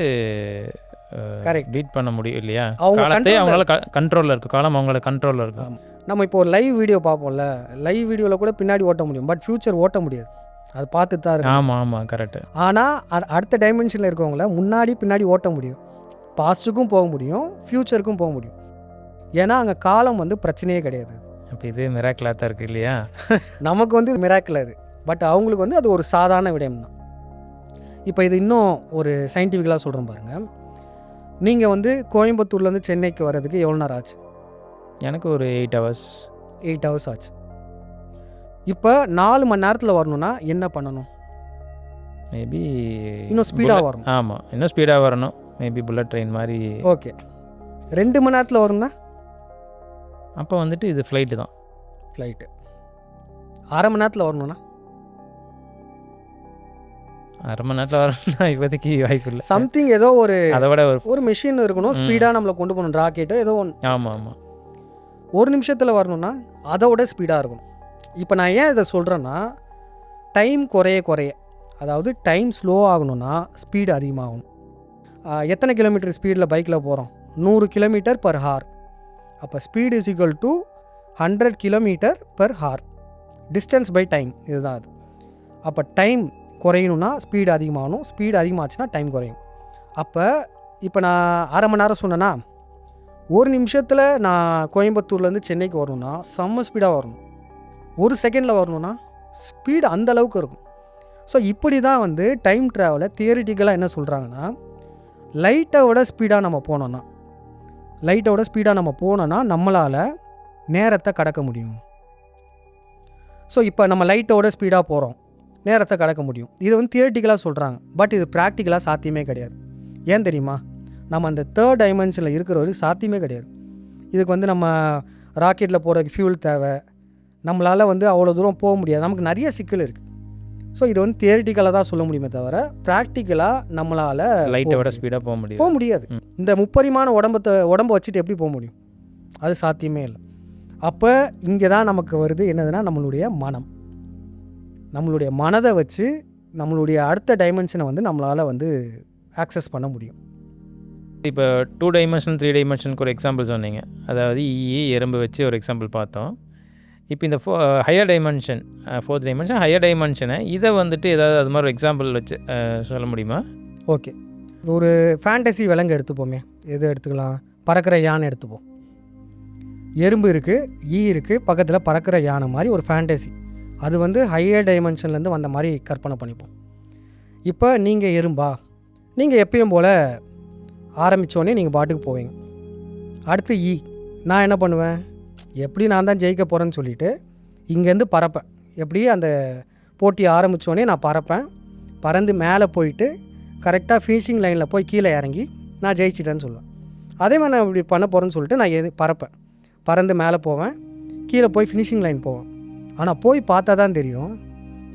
கரெக்ட் பீட் பண்ண முடியும் இல்லையா? அவங்களால கண்ட்ரோலில் இருக்குது, காலம் அவங்களோட கண்ட்ரோலில் இருக்குது. நம்ம இப்போ ஒரு லைவ் வீடியோ பார்ப்போம்ல, லைவ் வீடியோவில் கூட பின்னாடி ஓட்ட முடியும், பட் ஃப்யூச்சர் ஓட்ட முடியாது. அது பார்த்துட்டு தான் இருக்கு. ஆமாம் கரெக்டு. ஆனால் அடுத்த டைமென்ஷனில் இருக்கவங்கள முன்னாடி பின்னாடி ஓட்ட முடியும், பாஸ்ட்டுக்கும் போக முடியும், ஃப்யூச்சருக்கும் போக முடியும். ஏன்னா அங்கே காலம் வந்து பிரச்சனையே கிடையாது. அப்போ இது மிராக்கிளாக தான் இருக்குது இல்லையா? நமக்கு வந்து மிராக்கிள் அது, பட் அவங்களுக்கு வந்து அது ஒரு சாதாரண விடயம் தான். இப்போ இது இன்னும் ஒரு சயின்டிஃபிக்கலாக சொல்கிறோம் பாருங்கள். நீங்கள் வந்து கோயம்புத்தூர்லேருந்து சென்னைக்கு வர்றதுக்கு எவ்வளோ நேரம் ஆச்சு? எனக்கு ஒரு 8 hours. 8 hours ஆச்சு. இப்போ 4 மணி நேரத்தில் வரணும்னா என்ன பண்ணணும்? மேபி இன்னும் ஸ்பீடாக வரணும். ஆமாம், இன்னும் ஸ்பீடாக வரணும். மேபி புல்லட் ட்ரெயின் மாதிரி. ஓகே. 2 மணி நேரத்தில் வரணும்னா அப்போ வந்துட்டு இது ஃப்ளைட்டு தான். ஃப்ளைட்டு. அரை மணி நேரத்தில் வரணும்னா அரை மணி நேரத்தில் வரணும்னா இப்போதைக்கு வாய்ப்பு இல்லை. சம்திங் ஏதோ அதை விட ஒரு மிஷின் இருக்கணும், ஸ்பீடாக நம்மளை கொண்டு போகணும், ராக்கெட்டோ ஏதோ ஒன்று. ஆமாம். 1 நிமிஷத்தில் வரணும்னா அதை விட ஸ்பீடாக இருக்கணும். இப்போ நான் ஏன் இதை சொல்கிறேன்னா, டைம் குறைய அதாவது டைம் ஸ்லோ ஆகணும்னா ஸ்பீடு அதிகமாகணும். எத்தனை கிலோமீட்டர் ஸ்பீடில் பைக்கில் போகிறோம்? 100 கிலோமீட்டர் பர் ஹார். அப்போ speed is equal to 100 kilometre per hour. Distance by time, இதுதான் அது. அப்போ டைம் குறையணும்னா ஸ்பீடு அதிகமாகணும், ஸ்பீடு அதிகமாச்சுன்னா டைம் குறையும். இப்போ நான் அரை மணி நேரம் சொன்னேன்னா, 1 நிமிஷத்தில் நான் கோயம்புத்தூர்லேருந்து சென்னைக்கு வரணும்னா செம்ம ஸ்பீடாக வரணும். 1 செகண்டில் வரணும்னா ஸ்பீடு அந்தளவுக்கு இருக்கும். ஸோ இப்படி தான் வந்து டைம் ட்ராவலை தியரிட்டிக்கலாக என்ன சொல்கிறாங்கன்னா, லைட்டை விட ஸ்பீடாக நம்ம போனோன்னா நம்மளால் நேரத்தை கடக்க முடியும். ஸோ இப்போ நம்ம லைட்டோட ஸ்பீடாக போகிறோம், நேரத்தை கடக்க முடியும். இது வந்து தியரிட்டிக்கலாக சொல்கிறாங்க. பட் இது ப்ராக்டிக்கலாக சாத்தியமே கிடையாது. ஏன் தெரியுமா? நம்ம அந்த 3rd டைமென்ஷனில் இருக்கிற வரைக்கும் சாத்தியமே கிடையாது. இதுக்கு வந்து நம்ம ராக்கெட்டில் போகிறதுக்கு ஃபியூல் தேவை, நம்மளால் வந்து அவ்வளோ தூரம் போக முடியாது, நமக்கு நிறைய சிக்கல் இருக்குது. ஸோ இது வந்து தியரிட்டிக்கலாக தான் சொல்ல முடியுமே தவிர ப்ராக்டிக்கலாக நம்மளால் லைட்டை விட ஸ்பீடாக போக முடியாது. இந்த முப்பரிமாண உடம்பை வச்சுட்டு எப்படி போக முடியும்? அது சாத்தியமே இல்லை. அப்போ இங்கே தான் நமக்கு வருது என்னதுன்னா, நம்மளுடைய மனதை வச்சு நம்மளுடைய அடுத்த டைமென்ஷனை வந்து நம்மளால் வந்து ஆக்சஸ் பண்ண முடியும். இப்போ 2 டைமென்ஷன் 3 டைமென்ஷனுக்கு ஒரு எக்ஸாம்பிள் சொன்னீங்க. அதாவது எறும்பு வச்சு ஒரு எக்ஸாம்பிள் பார்த்தோம். இப்போ இந்த higher dimension 4th dimension higher டைமென்ஷனை இதை வந்துட்டு ஏதாவது அது மாதிரி ஒரு எக்ஸாம்பிள் வச்சு சொல்ல முடியுமா? ஓகே, ஒரு ஃபேண்டசி விலங்கு எடுத்துப்போமே. எது எடுத்துக்கலாம்? பறக்கிற யானை எடுத்துப்போம். எறும்பு இருக்குது, இருக்குது, பக்கத்தில் பறக்கிற யானை மாதிரி ஒரு ஃபேண்டசி. அது வந்து ஹையர் டைமென்ஷன்லேருந்து வந்த மாதிரி கற்பனை பண்ணிப்போம். இப்போ நீங்கள் எறும்பா, நீங்கள் எப்பயும் போல் ஆரம்பித்தோடனே நீங்கள் பாட்டுக்கு போவீங்க. அடுத்து நான் என்ன பண்ணுவேன்? எப்படி நான் தான் ஜெயிக்க போகிறேன்னு சொல்லிவிட்டு இங்கேருந்து பறப்பேன். எப்படி அந்த போட்டி ஆரம்பித்தோடனே நான் பறந்து மேலே போயிட்டு கரெக்டாக ஃபினிஷிங் லைனில் போய் கீழே இறங்கி நான் ஜெயிச்சிட்டேன்னு சொல்லுவேன். அதே மாதிரி நான் இப்படி பண்ண போகிறேன்னு சொல்லிட்டு நான் பறந்து மேலே போவேன், கீழே போய் ஃபினிஷிங் லைன் போவேன். ஆனால் போய் பார்த்தா தான் தெரியும்,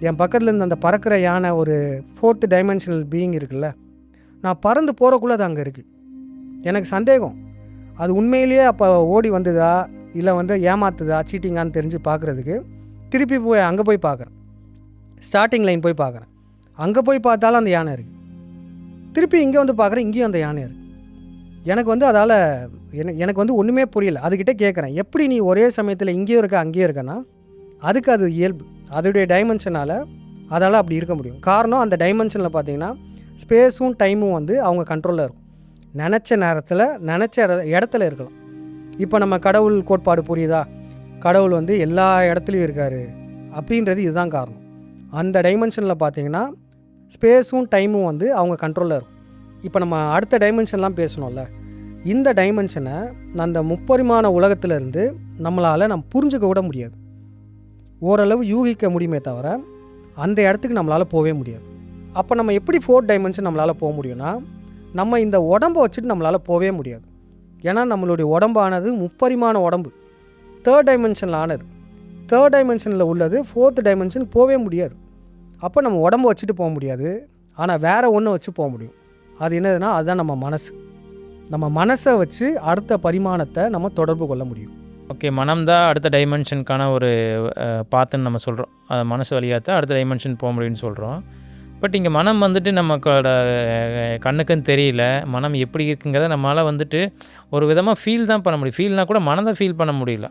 என் பக்கத்தில் இருந்து அந்த பறக்கிற யானை ஒரு 4th டைமென்ஷனல் பீயிங் இருக்குல்ல, நான் பறந்து போகிறக்குள்ளே அது அங்கே இருக்குது. எனக்கு சந்தேகம், அது உண்மையிலேயே அப்போ ஓடி வந்ததா இல்லை வந்து ஏமாத்துதா சீட்டிங்கான்னு தெரிஞ்சு பார்க்குறதுக்கு திருப்பி அங்கே போய் பார்க்குறேன். ஸ்டார்டிங் லைன் போய் பார்க்குறேன், அங்கே போய் பார்த்தாலும் அந்த யானை இருக்குது. திருப்பி இங்கே வந்து பார்க்குறேன், இங்கேயும் அந்த யானை இருக்குது. எனக்கு வந்து அதால் எனக்கு வந்து ஒன்றுமே புரியல. அதுக்கிட்ட கேட்குறேன், எப்படி நீ ஒரே சமயத்தில் இங்கேயும் இருக்க அங்கேயும் இருக்கன்னா? அதுக்கு அது இயல்பு, அதோடைய டைமென்ஷனால் அதால் அப்படி இருக்க முடியும். காரணம், அந்த டைமென்ஷனில் பார்த்திங்கன்னா ஸ்பேஸும் டைமும் வந்து அவங்க கண்ட்ரோலில் இருக்கும். நினச்ச நேரத்தில் நினச்ச இடத்துல இருக்கலாம். இப்போ நம்ம கடவுள் கோட்பாடு புரியுதா? கடவுள் வந்து எல்லா இடத்துலையும் இருக்கார் அப்படின்றது இதுதான் காரணம். அந்த டைமென்ஷனில் பார்த்திங்கன்னா ஸ்பேஸும் டைமும் வந்து அவங்க கண்ட்ரோலில் இருக்கும். இப்போ நம்ம அடுத்த டைமென்ஷன்லாம் பேசணும்ல, இந்த டைமென்ஷனை அந்த முப்பரிமாண உலகத்திலேருந்து நம்மளால் நம்ம புரிஞ்சுக்க கூட முடியாது. ஓரளவு யூகிக்க முடியுமே தவிர அந்த இடத்துக்கு நம்மளால் போகவே முடியாது. அப்போ நம்ம எப்படி 4th டைமென்ஷன் நம்மளால் போக முடியும்னா, நம்ம இந்த உடம்பை வச்சுட்டு நம்மளால் போகவே முடியாது. ஏன்னா நம்மளுடைய உடம்பானது முப்பரிமாண உடம்பு, 3rd டைமென்ஷனில் ஆனது. 3rd டைமென்ஷனில் உள்ளது 4th டைமென்ஷனுக்கு போகவே முடியாது. அப்போ நம்ம உடம்பை வச்சுட்டு போக முடியாது, ஆனால் வேறு ஒன்று வச்சு போக முடியும். அது என்னதுன்னா, அதுதான் நம்ம மனசு. நம்ம மனசை வச்சு அடுத்த பரிமாணத்தை நம்ம தொடர்பு கொள்ள முடியும். ஓகே, மனம் தான் அடுத்த டைமென்ஷனுக்கான ஒரு பாத்துன்னு நம்ம சொல்கிறோம். அது மனசு வழியாக தான் அடுத்த டைமென்ஷன் போக முடியும்னு சொல்கிறோம். பட் இங்கே மனம் வந்துட்டு நமக்கோட கண்ணுக்குன்னு தெரியல, மனம் எப்படி இருக்குங்கிறத நம்மளால் வந்துட்டு ஒரு விதமாக ஃபீல் தான் பண்ண முடியும். ஃபீல்னால் கூட மனதை ஃபீல் பண்ண முடியல,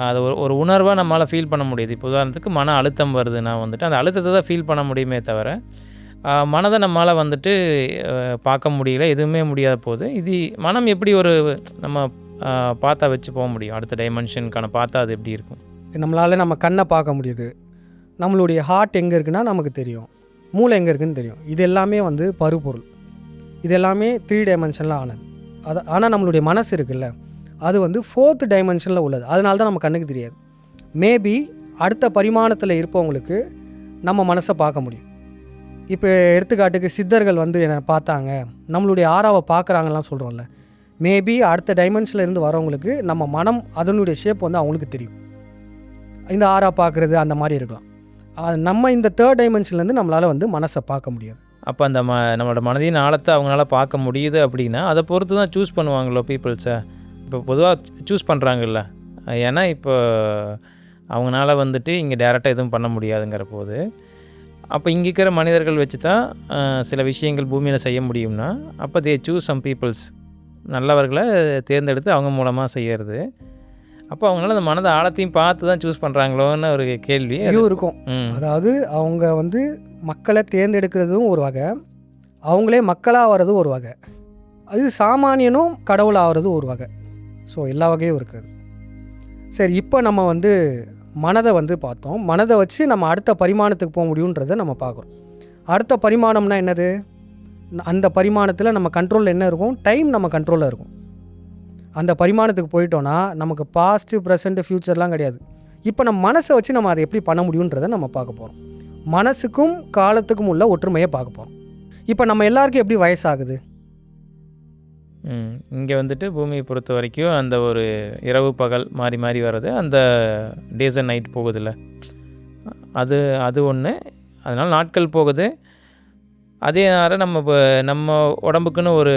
அது ஒரு உணர்வாக நம்மளால் ஃபீல் பண்ண முடியுது. இப்போ உதாரணத்துக்கு மன அழுத்தம் வருதுன்னா வந்துட்டு அந்த அழுத்தத்தை தான் ஃபீல் பண்ண முடியுமே தவிர மனதை நம்மளால் வந்துட்டு பார்க்க முடியல, எதுவுமே முடியாத போது இது மனம் எப்படி ஒரு நம்ம பார்த்தா வச்சு போக முடியும் அடுத்த டைமென்ஷனுக்கான பார்த்தா அது எப்படி இருக்கும்? நம்மளால் நம்ம கண்ணை பார்க்க முடியுது, நம்மளுடைய ஹார்ட் எங்கே இருக்குன்னா நமக்கு தெரியும், மூளை எங்கே இருக்குதுன்னு தெரியும். இது எல்லாமே வந்து பருப்பொருள், இது எல்லாமே 3 டைமென்ஷனில் ஆனது. ஆனால் நம்மளுடைய மனசு இருக்குல்ல, அது வந்து 4th டைமென்ஷனில் உள்ளது. அதனால தான் நம்ம கண்ணுக்கு தெரியாது. மேபி அடுத்த பரிமாணத்தில் இருப்பவங்களுக்கு நம்ம மனசை பார்க்க முடியும். இப்போ எடுத்துக்காட்டுக்கு சித்தர்கள் வந்து என்னை பார்த்தாங்க, நம்மளுடைய ஆறாவை பார்க்குறாங்கலாம் சொல்கிறோம்ல, மேபி அடுத்த டைமென்ஷனில் இருந்து வரவங்களுக்கு நம்ம மனம் அதனுடைய ஷேப் வந்து அவங்களுக்கு தெரியும். இந்த ஆறா பார்க்குறது அந்த மாதிரி இருக்கலாம். நம்ம இந்த தேர்ட் டைமென்ஷன்லேருந்து நம்மளால் வந்து மனசை பார்க்க முடியாது. அப்போ அந்த நம்மளோட மனதின் ஆழத்தை அவங்களால பார்க்க முடியுது அப்படின்னா அதை பொறுத்து தான் சூஸ் பண்ணுவாங்களோ பீப்புள்ஸை. இப்போ பொதுவாக சூஸ் பண்ணுறாங்கல்ல, ஏன்னா இப்போ அவங்களால வந்துட்டு இங்கே டேரெக்டாக எதுவும் பண்ண முடியாதுங்கிற போது, அப்போ இங்கே இருக்கிற மனிதர்கள் வச்சு தான் சில விஷயங்கள் பூமியில் செய்ய முடியும்னா அப்போ தே சூஸ் சம் பீப்புள்ஸ், நல்லவர்களை தேர்ந்தெடுத்து அவங்க மூலமாக செய்கிறது. அப்போ அவங்களால அந்த மனதை ஆழத்தையும் பார்த்து தான் சூஸ் பண்ணுறாங்களோன்னு ஒரு கேள்வி இதுவும் இருக்கும். அதாவது அவங்க வந்து மக்களை தேர்ந்தெடுக்கிறதும் ஒரு வகை, அவங்களே மக்களாக வர்றதும் ஒரு வகை, அது சாமானியனும் கடவுள் ஆகிறதும் ஒரு வகை. ஸோ எல்லா வகையும் இருக்குது. சரி, இப்போ நம்ம வந்து மனதை வந்து பார்த்தோம். மனதை வச்சு நம்ம அடுத்த பரிமாணத்துக்கு போக முடியுன்றதை நம்ம பார்க்குறோம். அடுத்த பரிமாணம்னா என்னது? அந்த பரிமாணத்தில் நம்ம கண்ட்ரோலில் என்ன இருக்கும்? டைம் நம்ம கண்ட்ரோலில் இருக்கும். அந்த பரிமாணத்துக்கு போயிட்டோன்னா நமக்கு பாஸ்ட்டு, ப்ரெசண்ட்டு, ஃப்யூச்சர்லாம் கிடையாது. இப்போ நம்ம மனசை வச்சு நம்ம அதை எப்படி பண்ண முடியுன்றதை நம்ம பார்க்க போகிறோம். மனசுக்கும் காலத்துக்கும் உள்ள ஒற்றுமையை பார்க்க போகிறோம். இப்போ நம்ம எல்லாருக்கும் எப்படி வயசாகுது? இங்கே வந்துட்டு பூமியை பொறுத்த வரைக்கும் அந்த ஒரு இரவு பகல் மாறி மாறி வர்றது, அந்த டேஸ் அண்ட் நைட் போகுதுல்ல, அது ஒன்று. அதனால் நாட்கள் போகுது. அதே நேரம் நம்ம உடம்புக்குன்னு ஒரு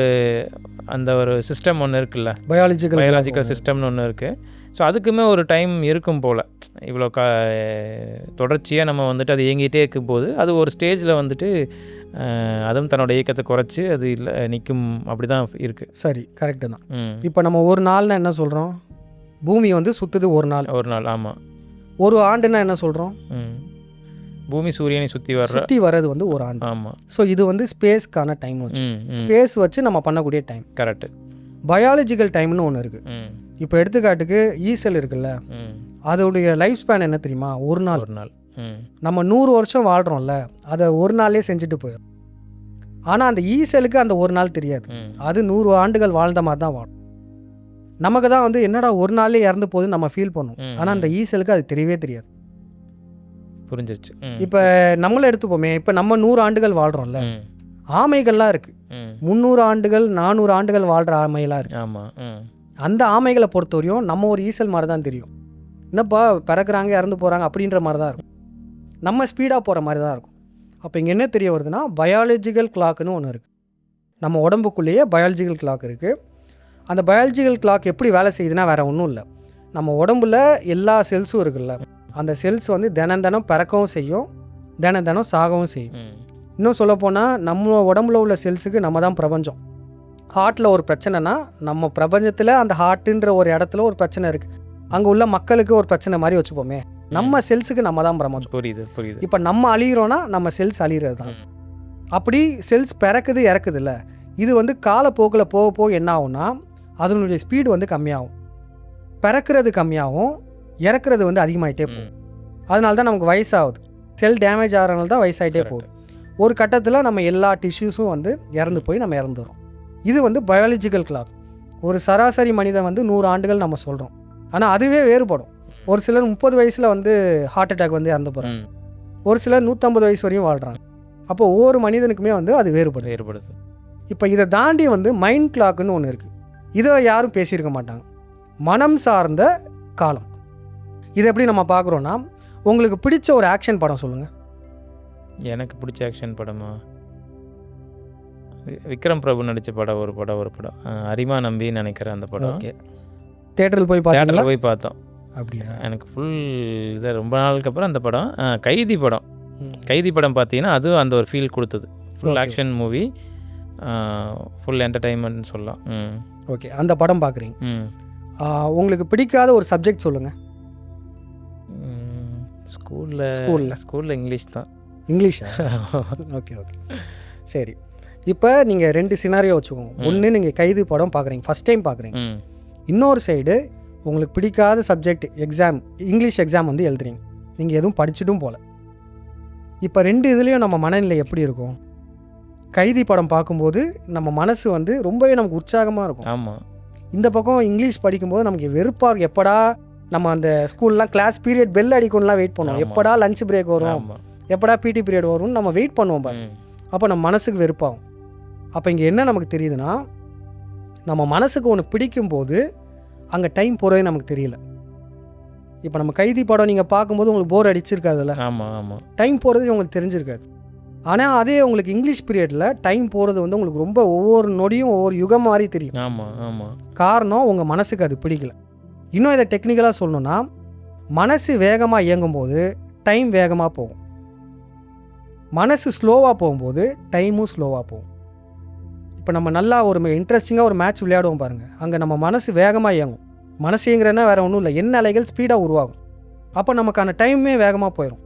அந்த ஒரு சிஸ்டம் ஒன்று இருக்குல்ல, பயாலஜிக்கல் சிஸ்டம்னு ஒன்று இருக்குது. ஸோ அதுக்குமே ஒரு டைம் இருக்கும் போல். இவ்வளோ தொடர்ச்சியாக நம்ம வந்துட்டு அது இயங்கிட்டே இருக்கும்போது அது ஒரு ஸ்டேஜில் வந்துட்டு அதுவும் தன்னோட இயக்கத்தை குறைச்சி அது இல்லை நிற்கும். அப்படி தான் இருக்குது. சரி, கரெக்டு தான். இப்போ நம்ம ஒரு நாள்னா என்ன சொல்கிறோம்? பூமி வந்து சுற்றுது ஒரு நாள். ஆமாம். ஒரு ஆண்டுனா என்ன சொல்கிறோம்? பூமி சூரியனை சுற்றி வர்றது வந்து ஒரு ஆண்டு. ஆமாம். ஸோ இது வந்து ஸ்பேஸ்க்கான டைம் வச்சு, ஸ்பேஸ் வச்சு நம்ம பண்ணக்கூடிய டைம். கரெக்டு. பயாலஜிக்கல் டைம்னு ஒன்று இருக்குது. இப்போ எடுத்துக்காட்டுக்கு ஈசல் இருக்குல்ல, அதோடைய லைஃப் ஸ்பேன் என்ன தெரியுமா? ஒரு நாள். நம்ம 100 வருஷம் வாழ்கிறோம்ல, அதை ஒரு நாளே செஞ்சுட்டு போயிடும். ஆனால் அந்த ஈசலுக்கு அந்த ஒரு நாள் தெரியாது. அது 100 ஆண்டுகள் வாழ்ந்த மாதிரி தான் வாழும். நமக்கு தான் வந்து என்னடா ஒரு நாளே இறந்து போகுது நம்ம ஃபீல் பண்ணுவோம். ஆனால் அந்த ஈசலுக்கு அது தெரியவே தெரியாது. புரிஞ்சிருச்சு. இப்போ நம்மளை எடுத்துப்போமே, இப்போ நம்ம 100 ஆண்டுகள் வாழ்கிறோம்ல, ஆமைகள்லாம் இருக்குது. 300 ஆண்டுகள் 400 ஆண்டுகள் வாழ்கிற ஆமைகளாக இருக்குது. ஆமாம். அந்த ஆமைகளை பொறுத்தவரையும் நம்ம ஒரு ஈசல் மாதிரி தான் தெரியும். என்னப்பா பிறக்கிறாங்க இறந்து போகிறாங்க அப்படின்ற மாதிரி தான் இருக்கும். நம்ம ஸ்பீடாக போகிற மாதிரி தான் இருக்கும். அப்போ இங்கே என்ன தெரிய வருதுன்னா, பயாலஜிக்கல் கிளாக்குன்னு ஒன்று இருக்குது. நம்ம உடம்புக்குள்ளேயே பயாலஜிக்கல் கிளாக் இருக்குது. அந்த பயாலஜிக்கல் கிளாக் எப்படி வேலை செய்யுதுன்னா வேறு ஒன்றும் இல்லை. நம்ம உடம்புல எல்லா செல்ஸும் இருக்குல்ல, அந்த செல்ஸ் வந்து தினம் பிறக்கவும் செய்யும், தினம் சாகவும் செய்யும். இன்னும் சொல்லப்போனால் நம்ம உடம்புல உள்ள செல்ஸுக்கு நம்ம தான் பிரபஞ்சம். ஹார்ட்டில் ஒரு பிரச்சனைனா நம்ம பிரபஞ்சத்தில் அந்த ஹார்ட்டுன்ற ஒரு இடத்துல ஒரு பிரச்சனை இருக்குது. அங்கே உள்ள மக்களுக்கு ஒரு பிரச்சனை மாதிரி வச்சுப்போமே, நம்ம செல்ஸுக்கு நம்ம தான் பிரபஞ்சம். புரியுது. இப்போ நம்ம அழிகிறோன்னா நம்ம செல்ஸ் அழிகிறது தான். அப்படி செல்ஸ் பிறக்குது இறக்குது இல்லை, இது வந்து காலப்போக்கில் போக போக என்ன ஆகும்னா அதனுடைய ஸ்பீடு வந்து கம்மியாகும். பிறக்கிறது கம்மியாகும், இறக்குறது வந்து அதிகமாகிட்டே போகும். அதனால தான் நமக்கு வயசாகுது. செல் டேமேஜ் ஆகிறனால தான் வயசாகிட்டே போகுது. ஒரு கட்டத்தில் நம்ம எல்லா டிஷ்யூஸும் வந்து இறந்து போய் நம்ம இறந்துடும். இது வந்து பயாலஜிக்கல் கிளாக். ஒரு சராசரி மனிதன் வந்து 100 ஆண்டுகள் நம்ம சொல்கிறோம். ஆனால் அதுவே வேறுபடும். ஒரு சிலர் 30 வயசில் வந்து ஹார்ட் அட்டாக் வந்து இறந்து போகிறாங்க, ஒரு சிலர் 150 வயசு வரையும் வாழ்கிறாங்க. அப்போ ஒவ்வொரு மனிதனுக்குமே வந்து அது வேறுபடுது. இப்போ இதை தாண்டி வந்து மைண்ட் கிளாக்குன்னு ஒன்று இருக்குது. இதை யாரும் பேசியிருக்க மாட்டாங்க. மனம் சார்ந்த காலம். இதை எப்படி நம்ம பார்க்குறோன்னா, உங்களுக்கு பிடிச்ச ஒரு ஆக்ஷன் படம் சொல்லுங்கள். எனக்கு பிடிச்ச ஆக்ஷன் படமா? விக்ரம் பிரபு நடித்த படம் ஒரு படம் அரிமா நம்பின்னு நினைக்கிறேன் அந்த படம். ஓகே, தேட்டரில் போய் பார்த்தோம். அப்படியா? எனக்கு ஃபுல் இதை ரொம்ப நாளுக்கு அப்புறம் அந்த படம் கைதி படம் பார்த்தீங்கன்னா அதுவும் அந்த ஒரு ஃபீல் கொடுத்தது. ஃபுல் ஆக்ஷன் மூவி, ஃபுல் என்டர்டைன்மெண்ட்னு சொல்லலாம். ஓகே, அந்த படம் பார்க்குறீங்க. உங்களுக்கு பிடிக்காத ஒரு சப்ஜெக்ட் சொல்லுங்கள். ஸ்கூலில் இங்கிலீஷ் தான். இங்கிலீஷா? ஓகே. சரி, இப்போ நீங்கள் 2 சினாரியோ வச்சுக்கோங்க. ஒன்று, நீங்கள் கைதி படம் பார்க்குறீங்க, ஃபஸ்ட் டைம் பார்க்குறீங்க. இன்னொரு சைடு உங்களுக்கு பிடிக்காத சப்ஜெக்ட் எக்ஸாம், இங்கிலீஷ் எக்ஸாம் வந்து எழுதுறீங்க. நீங்கள் எதுவும் படிச்சுட்டும் போகல. இப்போ 2 இதுலேயும் நம்ம மனநிலை எப்படி இருக்கும்? கைதி படம் பார்க்கும்போது நம்ம மனசு வந்து ரொம்பவே நமக்கு உற்சாகமாக இருக்கும். ஆமாம். இந்த பக்கம் இங்கிலீஷ் படிக்கும்போது நமக்கு வெறுப்பாக இருக்கும். எப்படா நம்ம அந்த ஸ்கூல்லாம் கிளாஸ் பீரியட் பெல் அடிக்கணும்லாம் வெயிட் பண்ணுவோம். எப்படா லஞ்ச் பிரேக் வரும், எப்படா பிடி பீரியட் வரும்னு நம்ம வெயிட் பண்ணுவோம் பாருங்க. அப்போ நம்ம மனசுக்கு வெறுப்பாகும். அப்போ இங்கே என்ன நமக்கு தெரியுதுன்னா, நம்ம மனசுக்கு ஒன்று பிடிக்கும்போது அங்கே டைம் போகிறதே நமக்கு தெரியல. இப்போ நம்ம கைதி படம் நீங்கள் பார்க்கும்போது உங்களுக்கு போர் அடிச்சிருக்காதுல்ல, டைம் போகிறது உங்களுக்கு தெரிஞ்சிருக்காது. ஆனால் அதே உங்களுக்கு இங்கிலீஷ் பீரியடில் டைம் போகிறது வந்து உங்களுக்கு ரொம்ப ஒவ்வொரு நொடியும் ஒவ்வொரு யுகம் மாதிரி தெரியும். காரணம் உங்கள் மனசுக்கு அது பிடிக்கல. இன்னும் இதை டெக்னிக்கலாக சொல்லணுன்னா, மனசு வேகமாக இயங்கும்போது டைம் வேகமாக போகும், மனசு ஸ்லோவாக போகும்போது டைமும் ஸ்லோவாக போகும். இப்போ நம்ம நல்லா ஒரு இன்ட்ரெஸ்டிங்காக ஒரு மேட்ச் விளையாடுவோம் பாருங்கள், அங்கே நம்ம மனசு வேகமாக இயங்கும். மனசு இயங்குறதுனா வேறு ஒன்றும் இல்லை, எண்ண அலைகள் ஸ்பீடாக உருவாகும். அப்போ நமக்கான டைமே வேகமாக போயிடும்.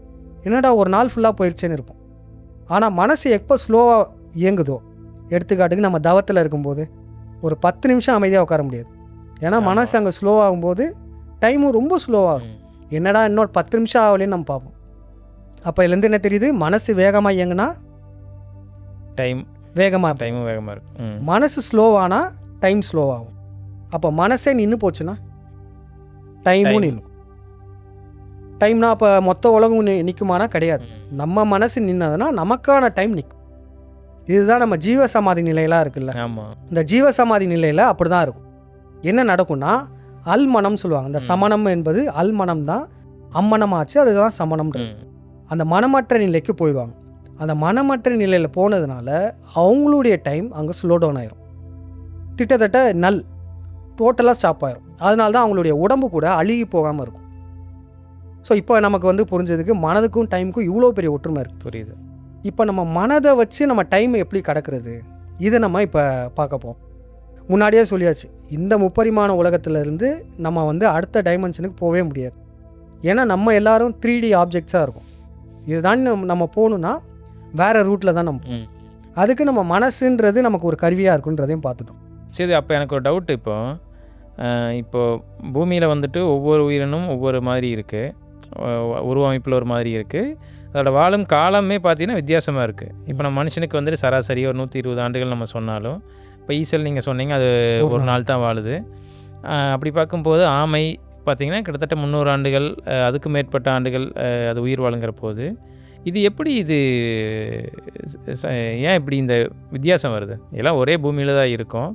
என்னடா ஒரு நாள் ஃபுல்லாக போயிடுச்சேன்னு இருப்போம். ஆனால் மனசு எப்போ ஸ்லோவாக இயங்குதோ, எடுத்துக்காட்டுக்கு நம்ம தவத்தில் இருக்கும்போது ஒரு 10 நிமிஷம் அமைதியாக உட்கார முடியாது. ஏன்னா மனசு அங்கே ஸ்லோவாகும்போது டைமும் ரொம்ப ஸ்லோவாகும். என்னடா இன்னொரு 10 நிமிஷம் ஆகலேன்னு நம்ம பார்ப்போம். அப்போ இதுலேருந்து என்ன தெரியுது, மனசு வேகமாக இயங்குனா டைமும் வேகமாக இருக்கும். மனசு ஸ்லோவானா டைம் ஸ்லோவாகும். அப்போ மனசே நின்று போச்சுன்னா டைமும் நின்றும். டைம்னா அப்போ மொத்த உலகம் நிற்குமானா கிடையாது. நம்ம மனசு நின்னதுன்னா நமக்கான டைம் நிற்கும். இதுதான் நம்ம ஜீவசமாதி நிலையெல்லாம் இருக்குல்ல, இந்த ஜீவசமாதி நிலையில் அப்படி தான் இருக்கும். என்ன நடக்கும்னா, அல்மனம் சொல்லுவாங்க. இந்த சமணம் என்பது அல்மனம் தான், அம்மனம் ஆச்சு, அதுதான் சமணம். அந்த மனமற்ற நிலைக்கு போயிடுவாங்க. அந்த மனமற்ற நிலையில் போனதுனால அவங்களுடைய டைம் அங்கே ஸ்லோ டவுன் ஆயிரும். கிட்டத்தட்ட டோட்டலாக ஸ்டாப் ஆயிரும். அதனால தான் அவங்களுடைய உடம்பு கூட அழுகி போகாமல் இருக்கும். ஸோ இப்போ நமக்கு வந்து புரிஞ்சதுக்கு மனதுக்கும் டைமுக்கும் இவ்வளோ பெரிய ஒற்றுமை இருக்குது. புரியுது. இப்போ நம்ம மனதை வச்சு நம்ம டைம் எப்படி கடக்கிறது, இதை நம்ம இப்போ பார்க்க போகிறோம். முன்னாடியே சொல்லியாச்சு, இந்த முப்பரிமாண உலகத்திலேருந்து நம்ம வந்து அடுத்த டைமென்ஷனுக்கு போகவே முடியாது. ஏன்னா நம்ம எல்லோரும் 3D ஆப்ஜெக்ட்ஸாக இருக்கும். இதுதான் நம்ம போகணுன்னா வேறு ரூட்டில் தான் நம்ம. அதுக்கு நம்ம மனசுன்றது நமக்கு ஒரு கருவியாக இருக்குன்றதையும் பார்த்துட்டோம். சரி, அப்போ எனக்கு ஒரு டவுட். இப்போது பூமியில் வந்துட்டு ஒவ்வொரு உயிரினும் ஒவ்வொரு மாதிரி இருக்குது, உருவமைப்பில் ஒரு மாதிரி இருக்குது, அதோடய வாழும் காலமே பார்த்திங்கன்னா வித்தியாசமாக இருக்குது. இப்போ நம்ம மனுஷனுக்கு வந்துட்டு சராசரி ஒரு 120 ஆண்டுகள் நம்ம சொன்னாலும், இப்போ ஈசல் நீங்கள் சொன்னீங்க அது ஒரு நாள் தான் வாழுது. அப்படி பார்க்கும்போது ஆமை பார்த்திங்கன்னா கிட்டத்தட்ட 300 ஆண்டுகள், அதுக்கு மேற்பட்ட ஆண்டுகள் அது உயிர் வாழுங்கிற போது இது எப்படி, ஏன் இப்படி இந்த வித்தியாசம் வருது? எல்லாம் ஒரே பூமியில் தான் இருக்கும்,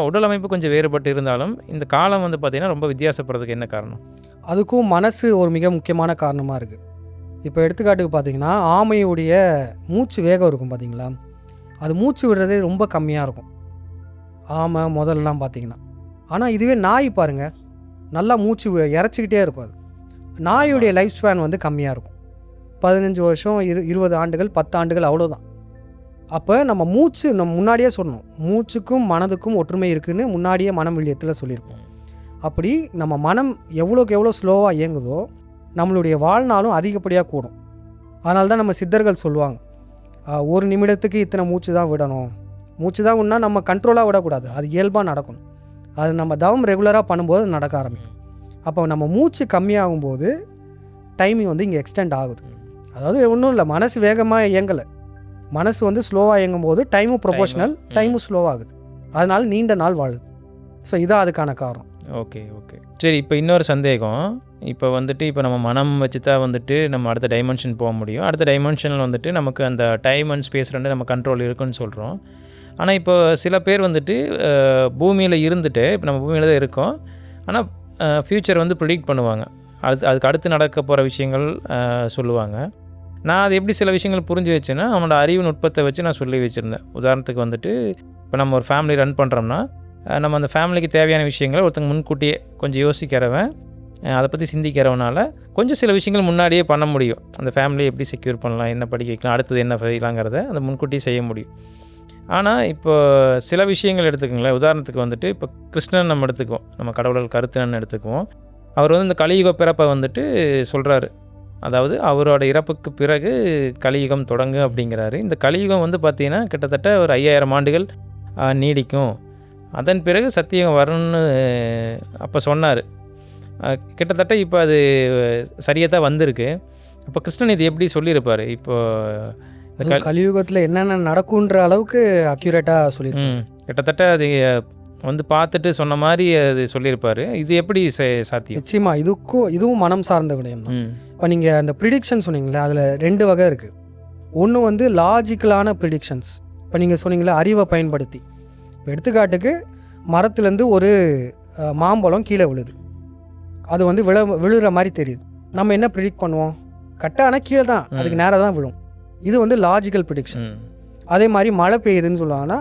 உடல் அமைப்பு கொஞ்சம் வேறுபட்டு இருந்தாலும் இந்த காலம் வந்து பார்த்திங்கன்னா ரொம்ப வித்தியாசப்படுறதுக்கு என்ன காரணம்? அதுக்கும் மனசு ஒரு மிக முக்கியமான காரணமாக இருக்குது. இப்போ எடுத்துக்காட்டுக்கு பார்த்திங்கன்னா, ஆமையுடைய மூச்சு வேகம் இருக்கும் பார்த்திங்களா, அது மூச்சு விடுறதே ரொம்ப கம்மியாக இருக்கும் ஆமை முதல்லாம் பார்த்திங்கன்னா. ஆனால் இதுவே நாய் பாருங்கள், நல்லா மூச்சு இறச்சிக்கிட்டே இருக்கும். அது நாயுடைய லைஃப் ஸ்பேன் வந்து கம்மியாக இருக்கும், 15 வருஷம் 20 ஆண்டுகள் 10 ஆண்டுகள் அவ்வளோதான். அப்போ நம்ம மூச்சு நம்ம முன்னாடியே சொல்லணும், மூச்சுக்கும் மனதுக்கும் ஒற்றுமை இருக்குதுன்னு முன்னாடியே மனம் விழியத்தில் சொல்லியிருப்போம். அப்படி நம்ம மனம் எவ்வளோக்கு எவ்வளோ ஸ்லோவாக இயங்குதோ நம்மளுடைய வாழ்நாளும் அதிகப்படியாக கூடும். அதனால தான் நம்ம சித்தர்கள் சொல்லுவாங்க, ஒரு நிமிடத்துக்கு இத்தனை மூச்சு தான் விடணும். மூச்சு தான் விடனா நம்ம கண்ட்ரோலாக விடக்கூடாது, அது இயல்பாக நடக்கணும். அது நம்ம தவம் ரெகுலராக பண்ணும்போது நடக்க ஆரம்பிக்கும். அப்போ நம்ம மூச்சு கம்மியாகும்போது டைமிங் வந்து இங்கே எக்ஸ்டெண்ட் ஆகுது. அதாவது ஒன்றும் இல்லை, மனசு வேகமாக இயங்கலை, மனசு வந்து ஸ்லோவாக இயங்கும் போது டைமும் ப்ரொபோஷனல், டைமும் ஸ்லோவாகுது, அதனால் நீண்ட நாள் வாழுது. ஸோ இதான் அதுக்கான காரணம். ஓகே. சரி, இப்போ இன்னொரு சந்தேகம். இப்போ வந்துட்டு இப்போ நம்ம மனம் வச்சு தான் வந்துட்டு நம்ம அடுத்த டைமென்ஷன் போக முடியும். அடுத்த டைமென்ஷனில் வந்துட்டு நமக்கு அந்த டைம் அண்ட் ஸ்பேஸ் ரெண்டு நம்ம கண்ட்ரோல் இருக்குன்னு சொல்கிறோம். ஆனால் இப்போ சில பேர் வந்துட்டு பூமியில் இருந்துட்டு, இப்போ நம்ம பூமியில் தான் இருக்கோம், ஆனால் ஃப்யூச்சர் வந்து ப்ரிடிக்ட் பண்ணுவாங்க, அதுக்கு அடுத்து நடக்க போகிற விஷயங்கள் சொல்லுவாங்க. நான் அது எப்படி சில விஷயங்கள் புரிஞ்சு வச்சேன்னா, அவனோட அறிவு நுட்பத்தை வச்சு நான் சொல்லி வச்சுருந்தேன். உதாரணத்துக்கு வந்துட்டு இப்போ நம்ம ஒரு ஃபேமிலி ரன் பண்ணுறோம்னா, நம்ம அந்த ஃபேமிலிக்கு தேவையான விஷயங்களை ஒருத்தங்க முன்கூட்டியே கொஞ்சம் யோசிக்கிறவன், அதை பற்றி சிந்திக்கிறவனால கொஞ்சம் சில விஷயங்கள் முன்னாடியே பண்ண முடியும். அந்த ஃபேமிலியை எப்படி செக்யூர் பண்ணலாம், என்ன படிக்க வைக்கலாம், அடுத்தது என்ன செய்யலாங்கிறத அந்த முன்கூட்டியே செய்ய முடியும். ஆனால் இப்போ சில விஷயங்கள் எடுத்துக்கோங்களேன். உதாரணத்துக்கு வந்துட்டு இப்போ கிருஷ்ணன் நம்ம எடுத்துக்குவோம், நம்ம கடவுள் கருத்தன் எடுத்துக்குவோம். அவர் வந்து இந்த கலியுக பிறப்பை வந்துட்டு சொல்கிறாரு. அதாவது அவரோட இறப்புக்கு பிறகு கலியுகம் தொடங்கு அப்படிங்கிறாரு. இந்த கலியுகம் வந்து பார்த்திங்கன்னா கிட்டத்தட்ட ஒரு 5000 ஆண்டுகள் நீடிக்கும், அதன் பிறகு சத்தியம் வரணும்னு அப்போ சொன்னார். கிட்டத்தட்ட இப்போ அது சரியாக தான் வந்திருக்கு. இப்போ கிருஷ்ணன் இது எப்படி சொல்லியிருப்பார்? இப்போ கலியுகத்தில் என்னென்ன நடக்குன்ற அளவுக்கு அக்யூரேட்டாக சொல்லியிருப்பாங்க. கிட்டத்தட்ட அது வந்து பார்த்துட்டு சொன்ன மாதிரி அது சொல்லியிருப்பாரு. இது எப்படி சாத்தியம்? நிச்சயமா இதுவும் மனம் சார்ந்த விடயம் தான். இப்போ நீங்கள் அந்த ப்ரிடிக்ஷன் சொன்னீங்களே, அதில் 2 வகை இருக்குது. ஒன்று வந்து லாஜிக்கலான ப்ரிடிக்ஷன்ஸ். இப்போ நீங்கள் சொன்னீங்களே அறிவை பயன்படுத்தி. இப்போ எடுத்துக்காட்டுக்கு மரத்துலேருந்து ஒரு மாம்பழம் கீழே விழுது. அது வந்து விழுகிற மாதிரி தெரியுது. நம்ம என்ன ப்ரிடிக்ட் பண்ணுவோம்? கரெக்டான கீழே தான், அதுக்கு நேராக தான் விழும். இது வந்து லாஜிக்கல் ப்ரிடிக்ஷன். அதே மாதிரி மழை பெய்யுதுன்னு சொல்லுவாங்கன்னா,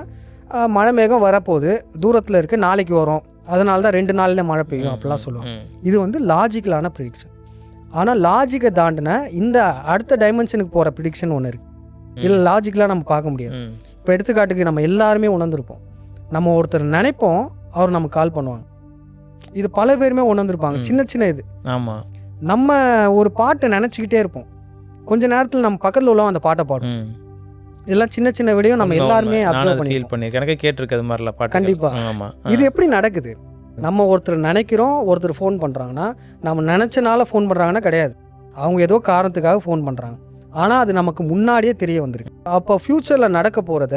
மழை மேகம் வரப்போகுது, தூரத்தில் இருக்குது, நாளைக்கு வரும், அதனால தான் 2 நாளில் மழை பெய்யும் அப்படிலாம் சொல்லுவாங்க. இது வந்து லாஜிக்கலான ப்ரிடிக்ஷன். ஆனால் லாஜிக்கை தாண்டின இந்த அடுத்த டைமென்ஷனுக்கு போகிற ப்ரிடிக்ஷன் ஒன்று இருக்குது. இதில் லாஜிக்கலாக நம்ம பார்க்க முடியாது. இப்போ எடுத்துக்காட்டுக்கு நம்ம எல்லாருமே உணர்ந்துருப்போம். நம்ம ஒருத்தர் நினைப்போம், அவர் நமக்கு கால் பண்ணுவாங்க. இது பல பேருமே உணர்ந்துருப்பாங்க. சின்ன சின்ன இது. ஆமாம். நம்ம ஒரு பாட்டை நினச்சிக்கிட்டே இருப்போம், கொஞ்ச நேரத்தில் நம்ம பக்கத்தில் உள்ளவங்க அந்த பாட்டை பாடும். இதெல்லாம் சின்ன சின்ன வீடியோ நம்ம எல்லாருமே அப்சர்வ் பண்ணியிருக்கோம். எனக்கு கேட்டிருக்கிறது மாதிரிலாம் பாட்டு. கண்டிப்பாக. ஆமாம். இது எப்படி நடக்குது? நம்ம ஒருத்தர் நினைக்கிறோம், ஒருத்தர் ஃபோன் பண்ணுறாங்கன்னா, நம்ம நினச்சனால ஃபோன் பண்ணுறாங்கன்னா கிடையாது, அவங்க ஏதோ காரணத்துக்காக ஃபோன் பண்ணுறாங்க. ஆனால் அது நமக்கு முன்னாடியே தெரிய வந்திருக்கு. அப்போ ஃப்யூச்சரில் நடக்க போகிறத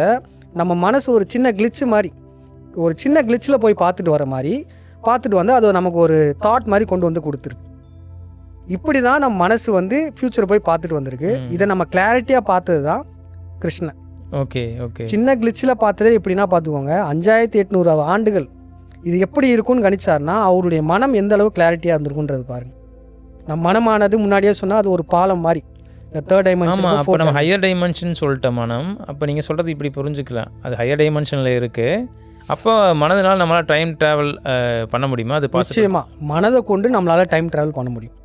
நம்ம மனசு ஒரு சின்ன கிளிச்சு மாதிரி, ஒரு சின்ன கிளிச்சில் போய் பார்த்துட்டு வர மாதிரி பார்த்துட்டு வந்து அது நமக்கு ஒரு தாட் மாதிரி கொண்டு வந்து கொடுத்துருக்கு. இப்படி தான் நம்ம மனசு வந்து ஃப்யூச்சரை போய் பார்த்துட்டு வந்திருக்கு. இதை நம்ம கிளாரிட்டியாக பார்த்தது தான் கிருஷ்ணன். Okay okay. சின்ன கிளிச்சில் பார்த்ததே எப்படின்னா பார்த்துக்கோங்க, 5800 ஆண்டுகள் இது எப்படி இருக்கும்னு கணிச்சார்னா அவருடைய மனம் எந்த அளவு கிளாரிட்டியாக இருந்திருக்குன்றது பாருங்கள். நம்ம மனமானது முன்னாடியே சொன்னால் அது ஒரு பாலம் மாதிரி, இந்த 3rd டைமென்ஷன். அப்போ நம்ம ஹையர் டைமென்ஷன் சொல்லிட்டோம் மனம். அப்போ நீங்கள் சொல்கிறது இப்படி புரிஞ்சுக்கலாம், அது ஹையர் டைமென்ஷனில் இருக்குது. அப்போ மனதினால் நம்மளால் டைம் ட்ராவல் பண்ண முடியுமா? அது நிச்சயமாக மனதை கொண்டு நம்மளால் டைம் ட்ராவல் பண்ண முடியும்.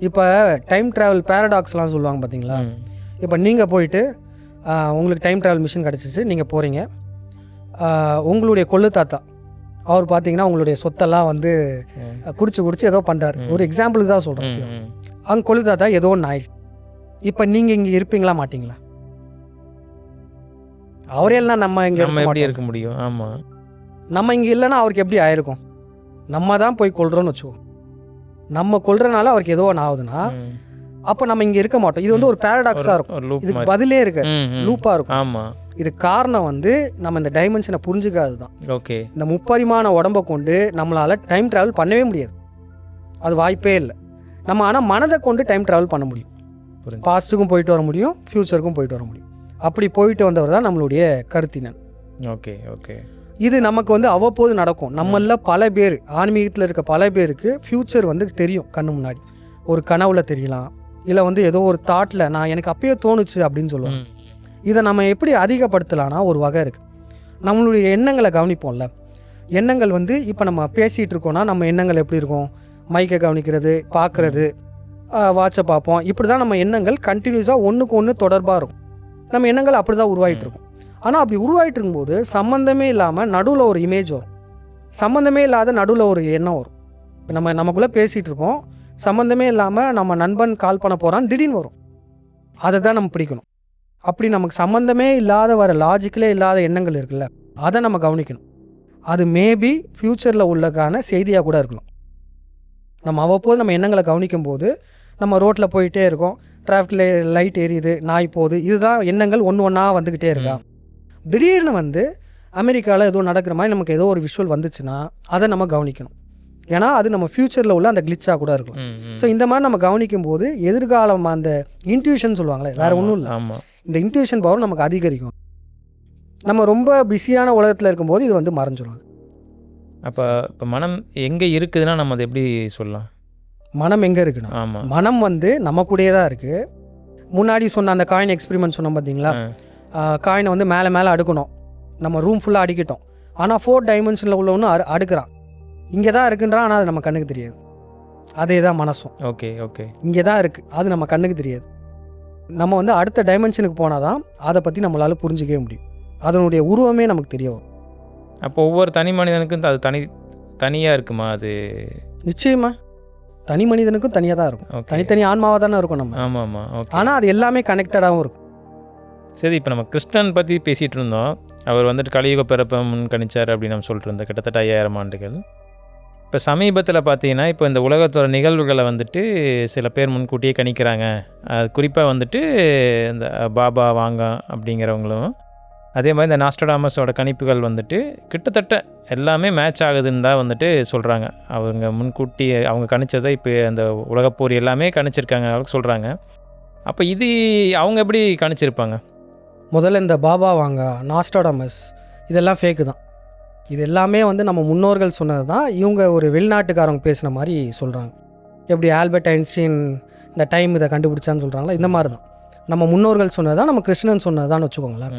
இப்போ டைம் ட்ராவல் பேரடாக்ஸ்லாம் சொல்லுவாங்க பார்த்தீங்களா? இப்போ நீங்கள் போயிட்டு உங்களுக்கு டைம் ட்ராவல் மிஷின் கிடச்சிச்சு, நீங்கள் போகிறீங்க, உங்களுடைய கொள்ளு தாத்தா அவர் பார்த்தீங்கன்னா உங்களுடைய சொத்தெல்லாம் வந்து குடிச்சு ஏதோ பண்ணுறாரு. ஒரு எக்ஸாம்பிளுக்கு தான் சொல்கிறேன். அவங்க கொள்ளு தாத்தா ஏதோ ஒன்று ஆயிடுச்சு. இப்போ நீங்கள் இங்கே இருப்பீங்களா மாட்டிங்களா? அவரே இல்லைனா நம்ம இங்கே எப்படி இருக்க முடியும்? ஆமாம். நம்ம இங்கே இல்லைன்னா அவருக்கு எப்படி ஆயிருக்கும்? நம்ம தான் போய் கொள்கிறோன்னு வச்சுக்கோம். நம்ம கொள்றதுனால அவருக்கு ஏதோ ஒன்று ஆகுதுன்னா அப்போ நம்ம இங்கே இருக்க மாட்டோம். இது வந்து ஒரு பேரடாக்ஸாக இருக்கும். இதுக்கு பதிலே இருக்கு, லூப்பாக இருக்கும். ஆமாம். இது காரணம் வந்து நம்ம இந்த டைமென்ஷனை புரிஞ்சுக்காது தான். ஓகே. இந்த 3 உடம்பை கொண்டு நம்மளால் டைம் ட்ராவல் பண்ணவே முடியாது, அது வாய்ப்பே இல்லை. நம்ம ஆனால் மனதை கொண்டு டைம் ட்ராவல் பண்ண முடியும். பாஸ்ட்டுக்கும் போயிட்டு வர முடியும், ஃப்யூச்சருக்கும் போயிட்டு வர முடியும். அப்படி போயிட்டு வந்தவர் தான் நம்மளுடைய கருத்தினன். Okay okay. இது நமக்கு வந்து அவ்வப்போது நடக்கும். நம்மள பல பேர், ஆன்மீகத்தில் இருக்க பல பேருக்கு ஃப்யூச்சர் வந்து தெரியும். கண்ணு முன்னாடி ஒரு கனவுல தெரியலாம், இல்லை வந்து ஏதோ ஒரு தாட்டில் நான் எனக்கு அப்பயே தோணுச்சு அப்படின்னு சொல்லுவாங்க. இதை நம்ம எப்படி அதிகப்படுத்தலான்னா ஒரு வகை இருக்குது. நம்மளுடைய எண்ணங்களை கவனிப்போம்ல, எண்ணங்கள் வந்து இப்போ நம்ம பேசிகிட்டு இருக்கோன்னா நம்ம எண்ணங்கள் எப்படி இருக்கும்? மைக்கை கவனிக்கிறது, பார்க்குறது, வாட்சை பார்ப்போம். இப்படி தான் நம்ம எண்ணங்கள் கண்டினியூஸாக ஒன்றுக்கு ஒன்று தொடர்பாக இருக்கும். நம்ம எண்ணங்கள் அப்படி தான் உருவாகிட்டு இருக்கும். ஆனால் அப்படி உருவாகிட்டு இருக்கும்போது சம்மந்தமே இல்லாமல் நடுவில் ஒரு இமேஜ் வரும், சம்மந்தமே இல்லாத நடுவில் ஒரு எண்ணம் வரும். இப்போ நமக்குள்ளே பேசிகிட்டு இருப்போம், சம்மந்தமே இல்லாமல் நம்ம நண்பன் கால் பண்ண போகிறான்னு திடீர்னு வரும். அதை தான் நம்ம பிடிக்கணும். அப்படி நமக்கு சம்மந்தமே இல்லாத வர லாஜிக்கலே இல்லாத எண்ணங்கள் இருக்குல்ல, அதை நம்ம கவனிக்கணும். அது மேபி ஃப்யூச்சரில் உள்ளக்கான செய்தியாக கூட இருக்கலாம். நம்ம அவ்வப்போது நம்ம எண்ணங்களை கவனிக்கும் போது நம்ம ரோட்டில் போயிட்டே இருக்கோம், டிராஃபிக் லைட் எரியுது, நாய் போகுது, இதுதான் எண்ணங்கள் ஒன்று ஒன்றா வந்துக்கிட்டே இருக்கா. திடீர்னு வந்து அமெரிக்காவில் ஏதோ நடக்கிற மாதிரி நமக்கு ஏதோ ஒரு விஷுவல் வந்துச்சுன்னா அதை நம்ம கவனிக்கணும். ஏன்னா அது நம்ம ஃப்யூச்சரில் உள்ள அந்த கிளிச்சாக கூட இருக்கும். ஸோ இந்த மாதிரி நம்ம கவனிக்கும் போது எதிர்காலம் அந்த இன்ட்யூஷன் சொல்லுவாங்களே, வேறு ஒன்றும் இல்லை, இந்த இன்ட்யூஷன் பவர் நமக்கு அதிகரிக்கும். நம்ம ரொம்ப பிஸியான உலகத்தில் இருக்கும்போது இது வந்து மறைஞ்சிடும். அப்போ இப்போ மனம் எங்கே இருக்குதுன்னா நம்ம அதை எப்படி சொல்லலாம்? மனம் எங்கே இருக்குன்னா, மனம் வந்து நம்ம கூடயே தான் இருக்குது. முன்னாடி சொன்ன அந்த காயின் எக்ஸ்பெரிமெண்ட் சொன்னோம் பார்த்தீங்களா, காயினை வந்து மேலே மேலே அடுக்கணும், நம்ம ரூம் ஃபுல்லாக அடிக்கிட்டோம். ஆனால் 4 டைமென்ஷனில் உள்ள ஒன்று அடுக்கிறான், இங்கே தான் இருக்குன்றான், ஆனால் அது நம்ம கண்ணுக்கு தெரியாது. அதே தான் மனசும். Okay okay. இங்கே தான் இருக்குது, அது நம்ம கண்ணுக்கு தெரியாது. நம்ம வந்து அடுத்த டைமென்ஷனுக்கு போனால் தான் அதை பற்றி நம்மளால் புரிஞ்சிக்கவே முடியும், அதனுடைய உருவமே நமக்கு தெரிய வரும். அப்போ ஒவ்வொரு தனி மனிதனுக்கும் அது தனியாக இருக்குமா? அது நிச்சயமாக தனி மனிதனுக்கும் தனியாக தான் இருக்கும், தனித்தனி ஆன்மாவாக தானே இருக்கும் நம்ம. ஆமாம் ஆமாம். ஓகே. ஆனால் அது எல்லாமே கனெக்டடாகவும் இருக்கும். சரி, இப்போ நம்ம கிருஷ்ணன் பற்றி பேசிகிட்டு இருந்தோம். அவர் வந்துட்டு கலியுக பிறப்பை முன்கணிச்சார் அப்படின்னு நம்ம சொல்லிட்டு இருந்தோம், கிட்டத்தட்ட 5000 ஆண்டுகள். இப்போ சமீபத்தில் பார்த்தீங்கன்னா இப்போ இந்த உலகத்தோட நிகழ்வுகளை வந்துட்டு சில பேர் முன்கூட்டியே கணிக்கிறாங்க. அது குறிப்பாக வந்துட்டு இந்த பாபா வாங்க அப்படிங்கிறவங்களும் அதே மாதிரி இந்த நாஸ்ட்ரடாமஸோட கணிப்புகள் வந்துட்டு கிட்டத்தட்ட எல்லாமே மேட்ச் ஆகுதுன்னு தான் வந்துட்டு சொல்கிறாங்க. அவங்க முன்கூட்டி அவங்க கணிச்சதை இப்போ அந்த உலகப்போர் எல்லாமே கணிச்சிருக்காங்க அளவுக்கு சொல்கிறாங்க. அப்போ இது அவங்க எப்படி கணிச்சிருப்பாங்க? முதல்ல இந்த பாபா வாங்க, நாஸ்ட்ராடமஸ், இதெல்லாம் ஃபேக்கு தான். இது எல்லாமே வந்து நம்ம முன்னோர்கள் சொன்னது தான். இவங்க ஒரு வெளிநாட்டுக்காரங்க பேசுன மாதிரி சொல்கிறாங்க. எப்படி ஆல்பர்ட் ஐன்ஸ்டீன் இந்த டைம் இதை கண்டுபிடிச்சான்னு சொல்கிறாங்களா, இந்த மாதிரி தான். நம்ம முன்னோர்கள் சொன்னது தான், நம்ம கிருஷ்ணன் சொன்னது தான் வச்சுக்கோங்களேன்.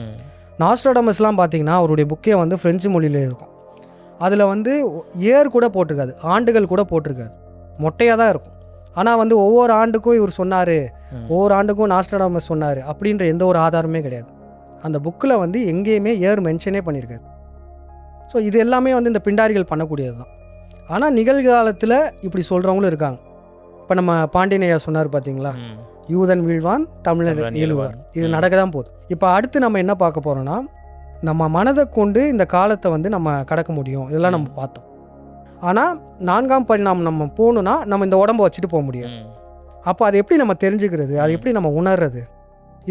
நாஸ்ட்ராடமஸ்லாம் பார்த்தீங்கன்னா அவருடைய புக்கே வந்து ஃப்ரெஞ்சு மொழியில் இருக்கும். அதில் வந்து இயர் கூட போட்டிருக்காது, ஆண்டுகள் கூட போட்டிருக்காது, மொட்டையாக தான் இருக்கும். ஆனால் வந்து ஒவ்வொரு ஆண்டுக்கும் இவர் சொன்னார், ஒவ்வொரு ஆண்டுக்கும் நாஸ்ட்ராடமஸ் சொன்னார் அப்படின்ற எந்த ஒரு ஆதாரமே கிடையாது. அந்த புக்கில் வந்து எங்கேயுமே இயர் மென்ஷனே பண்ணியிருக்காது. ஸோ இது எல்லாமே வந்து இந்த பிண்டாரிகள் பண்ணக்கூடியது தான். ஆனால் நிகழ்காலத்தில் இப்படி சொல்கிறவங்களும் இருக்காங்க. இப்போ நம்ம பாண்டியனையா சொன்னார் பார்த்தீங்களா, யூதன் வீழ்வான் தமிழர் ஈழுவார், இது நடக்க தான் போகுது. இப்போ அடுத்து நம்ம என்ன பார்க்க போகிறோன்னா, நம்ம மனதை கொண்டு இந்த காலத்தை வந்து நம்ம கடக்க முடியும், இதெல்லாம் நம்ம பார்த்தோம். ஆனால் 4ஆம் பரிணாமம் நம்ம போகணுன்னா நம்ம இந்த உடம்பை வச்சுட்டு போக முடியாது. அப்போ அதை எப்படி நம்ம தெரிஞ்சுக்கிறது, அதை எப்படி நம்ம உணர்றது,